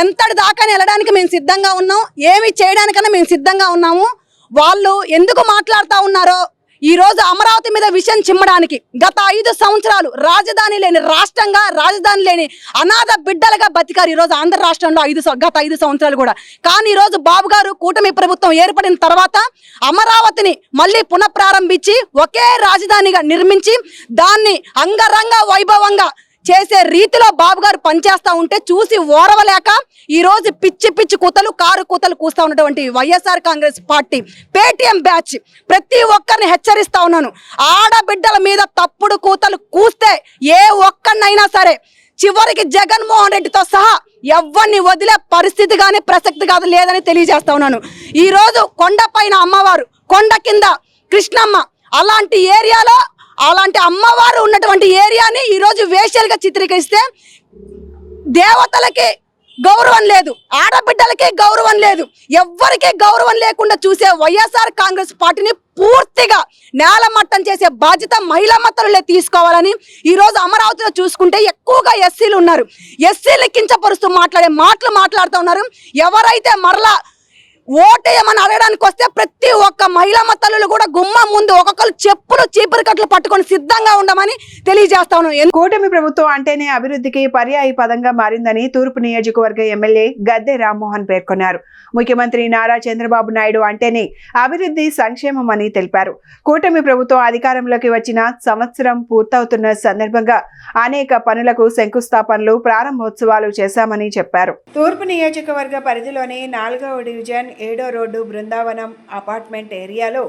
ఎంతటి దాకా వెళ్ళడానికి మేము సిద్ధంగా ఉన్నాం, ఏమి చేయడానికన్నా మేము సిద్ధంగా ఉన్నాము. వాళ్ళు ఎందుకు మాట్లాడుతూ ఉన్నారో, ఈరోజు అమరావతి మీద విషయం చిమ్మడానికి గత 5 సంవత్సరాలు రాజధాని లేని రాష్ట్రంగా, రాజధాని లేని అనాథ బిడ్డలుగా బతికారు ఈరోజు ఆంధ్ర రాష్ట్రంలో గత 5 సంవత్సరాలు కూడా. కానీ ఈరోజు బాబు గారు కూటమి ప్రభుత్వం ఏర్పడిన తర్వాత అమరావతిని మళ్ళీ పునఃప్రారంభించి ఒకే రాజధానిగా నిర్మించి దాన్ని అంగరంగ వైభవంగా చేసే రీతిలో బాబు గారు పనిచేస్తూ ఉంటే చూసి ఓరవలేక ఈరోజు పిచ్చి పిచ్చి కూతలు, కారు కూతలు కూస్తూ ఉన్నటువంటి YSR Congress party Paytm batch ప్రతి ఒక్కరిని హెచ్చరిస్తా ఉన్నాను. ఆడబిడ్డల మీద తప్పుడు కూతలు కూస్తే ఏ ఒక్కరినైనా సరే చివరికి జగన్మోహన్ రెడ్డితో సహా ఎవరిని వదిలే పరిస్థితి కానీ ప్రసక్తి కాదు లేదని తెలియజేస్తా ఉన్నాను. ఈరోజు కొండపైన అమ్మవారు, కొండ కింద కృష్ణమ్మ, అలాంటి ఏరియాలో అలాంటి అమ్మవారు ఉన్నటువంటి ఏరియాని ఈరోజు వేశ్యలుగా చిత్రీకరిస్తే దేవతలకి గౌరవం లేదు, ఆడబిడ్డలకి గౌరవం లేదు, ఎవ్వరికీ గౌరవం లేకుండా చూసే వైఎస్ఆర్ కాంగ్రెస్ పార్టీని పూర్తిగా నేలమట్టం చేసే బాధ్యత మహిళా మతలులే తీసుకోవాలని ఈరోజు అమరావతిలో చూసుకుంటే ఎక్కువగా ఎస్సీలు ఉన్నారు. ఎస్సీలు కించపరుస్తూ మాట్లాడుతూ ఉన్నారు. ఎవరైతే మరలా ఓటేయమని అడగడానికి వస్తే ప్రతి ఒక్క మహిళా మతలు కూడా గుమ్మం ముందు ఒక్కొక్కరు చెప్పులు చీపురు కట్లు పట్టుకొని సిద్ధంగా ఉండమని తెలియజేస్తా ఉన్నాను. కూటమి ప్రభుత్వం అంటేనే అభివృద్ధికి పర్యాయ పదంగా మారిందని తూర్పు నియోజకవర్గ ఎమ్మెల్యే గద్దె రామ్మోహన్ పేర్కొన్నారు. ముఖ్యమంత్రి నారా చంద్రబాబు నాయుడు అంటేనే అభివృద్ధి, సంక్షేమం అని తెలిపారు. కూటమి ప్రభుత్వం అధికారంలోకి వచ్చిన సంవత్సరం పూర్తవుతున్న సందర్భంగా అనేక పనులకు శంకుస్థాపనలు, ప్రారంభోత్సవాలు చేశామని చెప్పారు. తూర్పు నియోజకవర్గ పరిధిలోని 4వ డివిజన్ 7వ రోడ్డు బృందావనం అపార్ట్మెంట్ ఏరియాలో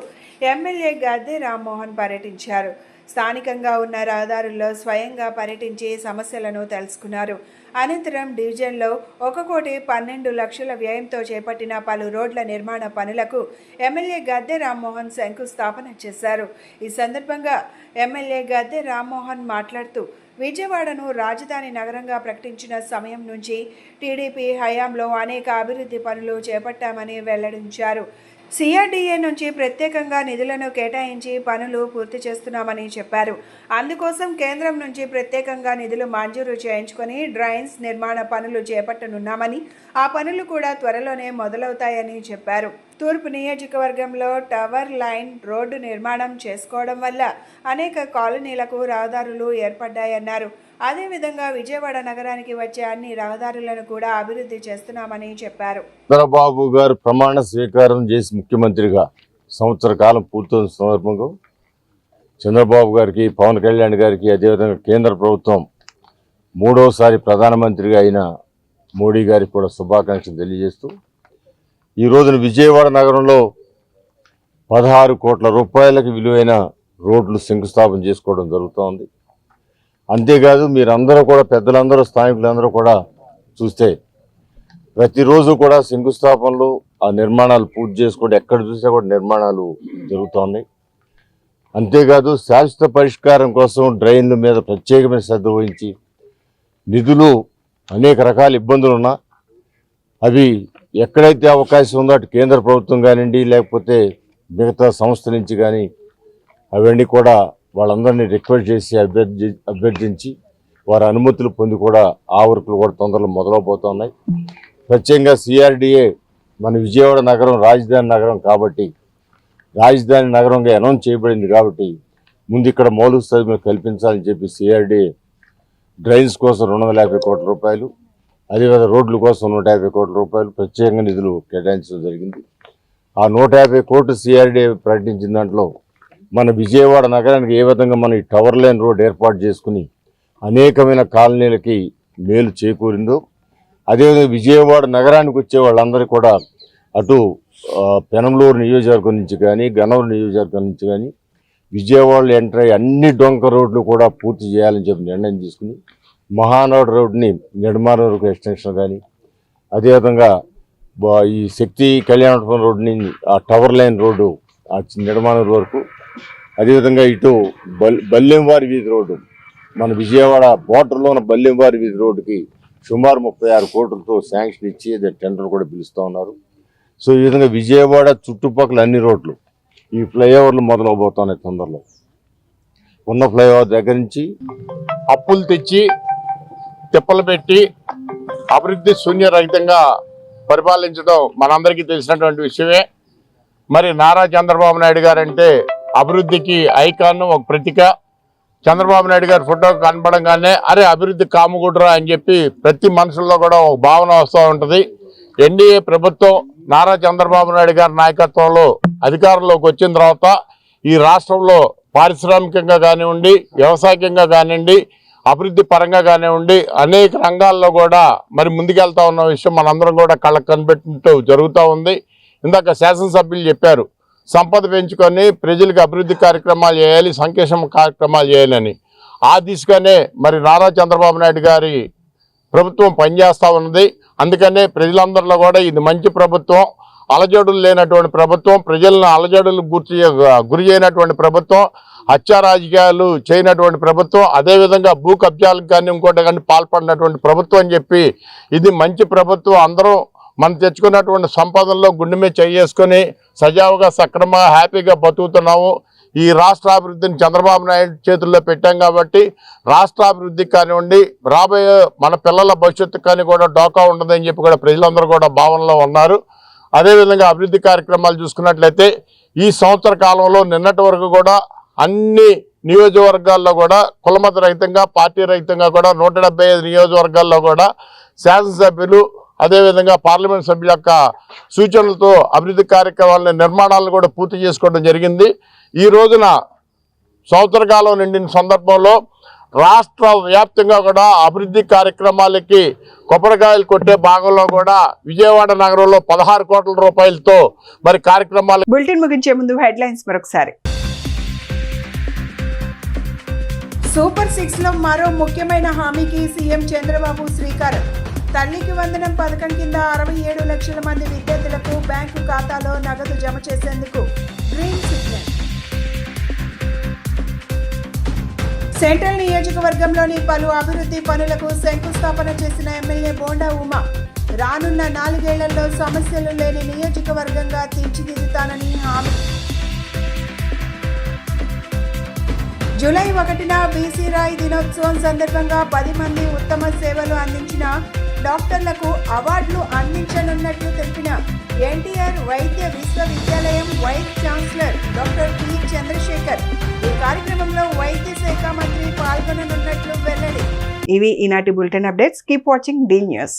ఎమ్మెల్యే గద్దె రామ్మోహన్ పర్యటించారు. స్థానికంగా ఉన్న రహదారుల్లో స్వయంగా పర్యటించి సమస్యలను తెలుసుకున్నారు. అనంతరం డివిజన్లో 1,12,00,000 వ్యయంతో చేపట్టిన పలు రోడ్ల నిర్మాణ పనులకు ఎమ్మెల్యే గద్దె రామ్మోహన్ శంకుస్థాపన చేశారు. ఈ సందర్భంగా ఎమ్మెల్యే గద్దె రామ్మోహన్ మాట్లాడుతూ విజయవాడను రాజధాని నగరంగా ప్రకటించిన సమయం నుంచి టీడీపీ హయాంలో అనేక అభివృద్ధి పనులు చేపట్టామని వెల్లడించారు. సిఆర్డీఏ నుంచి ప్రత్యేకంగా నిధులను కేటాయించి పనులు పూర్తి చేస్తున్నామని చెప్పారు. అందుకోసం కేంద్రం నుంచి ప్రత్యేకంగా నిధులు మంజూరు చేయించుకొని డ్రైన్స్ నిర్మాణ పనులు చేపట్టనున్నామని, ఆ పనులు కూడా త్వరలోనే మొదలవుతాయని చెప్పారు. తూర్పు నియోజకవర్గంలో టవర్ లైన్ రోడ్డు నిర్మాణం చేసుకోవడం వల్ల అనేక కాలనీలకు రహదారులు ఏర్పడ్డాయన్నారు. అదేవిధంగా విజయవాడ నగరానికి వచ్చే అన్ని రహదారులను కూడా అభివృద్ధి చేస్తున్నామని చెప్పారు. చంద్రబాబు గారు ప్రమాణ స్వీకారం చేసి ముఖ్యమంత్రిగా సంవత్సర కాలం పూర్తయిన సందర్భంగా చంద్రబాబు గారికి, పవన్ కళ్యాణ్ గారికి, అదేవిధంగా కేంద్ర ప్రభుత్వం మూడోసారి ప్రధానమంత్రిగా అయిన మోడీ గారికి కూడా శుభాకాంక్షలు తెలియజేస్తూ ఈ రోజున విజయవాడ నగరంలో 16 కోట్ల రూపాయలకు విలువైన రోడ్లు శంకుస్థాపన చేసుకోవడం జరుగుతోంది. అంతేకాదు మీరందరూ కూడా, పెద్దలందరూ, స్థానికులందరూ కూడా చూస్తే ప్రతిరోజు కూడా శంకుస్థాపనలు, ఆ నిర్మాణాలు పూర్తి చేసుకోవడం, ఎక్కడ చూసినా కూడా నిర్మాణాలు జరుగుతున్నాయి. అంతేకాదు శాశ్వత పరిష్కారం కోసం డ్రైన్ల మీద ప్రత్యేకమైన శ్రద్ధ వహించి నిధులు, అనేక రకాల ఇబ్బందులు ఉన్నా అవి ఎక్కడైతే అవకాశం ఉందో అటు కేంద్ర ప్రభుత్వం కానివ్వండి, లేకపోతే మిగతా సంస్థ నుంచి కానీ అవన్నీ కూడా వాళ్ళందరినీ రిక్వెస్ట్ చేసి అభ్యర్థించి వారి అనుమతులు పొంది కూడా ఆ వర్కులు కూడా తొందరలో మొదలవబోతున్నాయి. ప్రత్యేకంగా సిఆర్డీఏ మన విజయవాడ నగరం రాజధాని నగరం కాబట్టి, రాజధాని నగరంగా అనౌన్స్ చేయబడింది కాబట్టి ముందు ఇక్కడ మౌలిక సదుపాయాలు కల్పించాలని చెప్పి సిఆర్డీఏ డ్రైన్స్ కోసం 250 కోట్ల రూపాయలు, అదేవిధంగా రోడ్ల కోసం 150 కోట్ల రూపాయలు ప్రత్యేకంగా నిధులు కేటాయించడం జరిగింది. ఆ 150 కోట్లు సిఆర్డీఏ ప్రకటించిన దాంట్లో మన విజయవాడ నగరానికి ఏ విధంగా మనం ఈ టవర్ లైన్ రోడ్ ఏర్పాటు చేసుకుని అనేకమైన కాలనీలకి మేలు చేకూరిందో, అదేవిధంగా విజయవాడ నగరానికి వచ్చే వాళ్ళందరూ కూడా అటు పెనంలూరు నియోజకవర్గం నుంచి కానీ, గన్నవరం నియోజకవర్గం నుంచి కానీ విజయవాడలో ఎంటర్ అయ్యి అన్ని డొంక రోడ్లు కూడా పూర్తి చేయాలని చెప్పి నిర్ణయం తీసుకుని మహానాడు రోడ్ని నిర్మాణ వరకు ఎక్స్టెన్షన్ కానీ, అదేవిధంగా ఈ శక్తి కళ్యాణపురం రోడ్ని ఆ టవర్ లైన్ రోడ్డు ఆ నిర్మాణ వరకు, అదేవిధంగా ఇటు బల్లెంవారి వీధి రోడ్డు, మన విజయవాడ బోర్డర్లో ఉన్న బల్లెంవారి వీధి రోడ్డుకి సుమారు 36 కోట్లతో శాంక్షన్ ఇచ్చి టెండర్ కూడా పిలుస్తూ ఉన్నారు. సో ఈ విధంగా విజయవాడ చుట్టుపక్కల అన్ని రోడ్లు ఈ ఫ్లైఓవర్లు మొదలవబోతున్నాయి తొందరలో. ఉన్న ఫ్లైఓవర్ దగ్గర నుంచి అప్పులు తెచ్చి తిప్పలు పెట్టి అభివృద్ధి శూన్యరహితంగా పరిపాలించడం మనందరికీ తెలిసినటువంటి విషయమే. మరి నారా చంద్రబాబు నాయుడు గారు అంటే అభివృద్ధికి ఐకాన్, ఒక ప్రతీక. చంద్రబాబు నాయుడు గారి ఫోటో కనపడంగానే అరే అభివృద్ధి కాముగుడ్రా అని చెప్పి ప్రతి మనుషుల్లో కూడా ఒక భావన వస్తూ ఉంటుంది. ఎన్డీఏ ప్రభుత్వం నారా చంద్రబాబు నాయుడు గారి నాయకత్వంలో అధికారంలోకి వచ్చిన తర్వాత ఈ రాష్ట్రంలో పారిశ్రామికంగా కానివ్వండి, వ్యవసాయకంగా కానివ్వండి, అభివృద్ధి పరంగా కానివ్వండి అనేక రంగాల్లో కూడా మరి ముందుకెళ్తా ఉన్న విషయం మనందరం కూడా కళ్ళకు కనిపెట్టినట్టు జరుగుతూ ఉంది. ఇందాక శాసనసభ్యులు చెప్పారు, సంపద పెంచుకొని ప్రజలకు అభివృద్ధి కార్యక్రమాలు చేయాలి, సంక్షేమ కార్యక్రమాలు చేయాలని. ఆ దిశగానే మరి నారా చంద్రబాబు నాయుడు గారి ప్రభుత్వం పనిచేస్తూ ఉన్నది. అందుకనే ప్రజలందరిలో కూడా ఇది మంచి ప్రభుత్వం, అలజడులు లేనటువంటి ప్రభుత్వం, ప్రజలను అలజడులు గురి చేయనటువంటి ప్రభుత్వం, హత్యా రాజకీయాలు చేయనటువంటి ప్రభుత్వం, అదేవిధంగా భూ కబ్జాలకు కానీ ఇంకోటి కానీ పాల్పడినటువంటి ప్రభుత్వం అని చెప్పి ఇది మంచి ప్రభుత్వం. అందరూ మనం తెచ్చుకున్నటువంటి సంపదల్లో గుండె మీద చేసుకొని సజావుగా సక్రమంగా హ్యాపీగా బతుకుతున్నాము. ఈ రాష్ట్ర అభివృద్ధిని చంద్రబాబు నాయుడు చేతుల్లో పెట్టాం కాబట్టి రాష్ట్రాభివృద్ధికి కానివ్వండి, రాబోయే మన పిల్లల భవిష్యత్తు కానీ కూడా డోకా ఉండదని చెప్పి కూడా ప్రజలందరూ కూడా భావనలో ఉన్నారు. అదేవిధంగా అభివృద్ధి కార్యక్రమాలు చూసుకున్నట్లయితే ఈ సంవత్సర కాలంలో నిన్నటి వరకు కూడా అన్ని నియోజకవర్గాల్లో కూడా కులమత రహితంగా, పార్టీ రహితంగా కూడా 175 నియోజకవర్గాల్లో కూడా శాసనసభ్యులు అదేవిధంగా పార్లమెంట్ సభ్యుల యొక్క సూచనలతో అభివృద్ధి కార్యక్రమాల నిర్మాణాలను కూడా పూర్తి చేసుకోవడం జరిగింది. ఈ రోజున సంవత్సర కాలం నిండిన సందర్భంలో రాష్ట్ర వ్యాప్తంగా కూడా అభివృద్ధి కార్యక్రమాలకి కొబ్బరికాయలు కొట్టే భాగంలో కూడా విజయవాడ నగరంలో 16 కోట్ల రూపాయలతో మరి కార్యక్రమాలు. బులెటిన్ ముగించే ముందు హెడ్లైన్స్ మరొకసారి. సూపర్ 6 లో మరో ముఖ్యమైన హామీకి సీఎం చంద్రబాబు శ్రీకారం. తల్లికి వందనం పథకం కింద 67 లక్షల మంది విద్యార్థులకు బ్యాంకు ఖాతాలో నగదు జమ చేసేందుకు గ్రీన్ సిగ్నల్. సెంట్రల్ నియోజకవర్గంలోని పలు అభివృద్ధి పనులకు శంకుస్థాపన చేసిన ఎమ్మెల్యే బోండా ఉమా రానున్న 4 ఏళ్లలో సమస్యలు లేని నియోజకవర్గంగా తీర్చిదిద్దుతానని హామీ. జూలై 1న బీసీ రాయ్ దినోత్సవం సందర్భంగా 10 మంది ఉత్తమ సేవలు అందించిన డాక్టర్లకు అవార్డులు అందించనున్నట్లు తెలిపిన ఎన్టీఆర్ వైద్య విశ్వవిద్యాలయం vice chancellor doctor P Chandrasekhar ఈ కార్యక్రమంలో వైద్య శాఖ మంత్రి పాల్గొననున్నట్లు వెల్లడి. ఇవి ఈనాటి bulletin updates. Keep watching D news.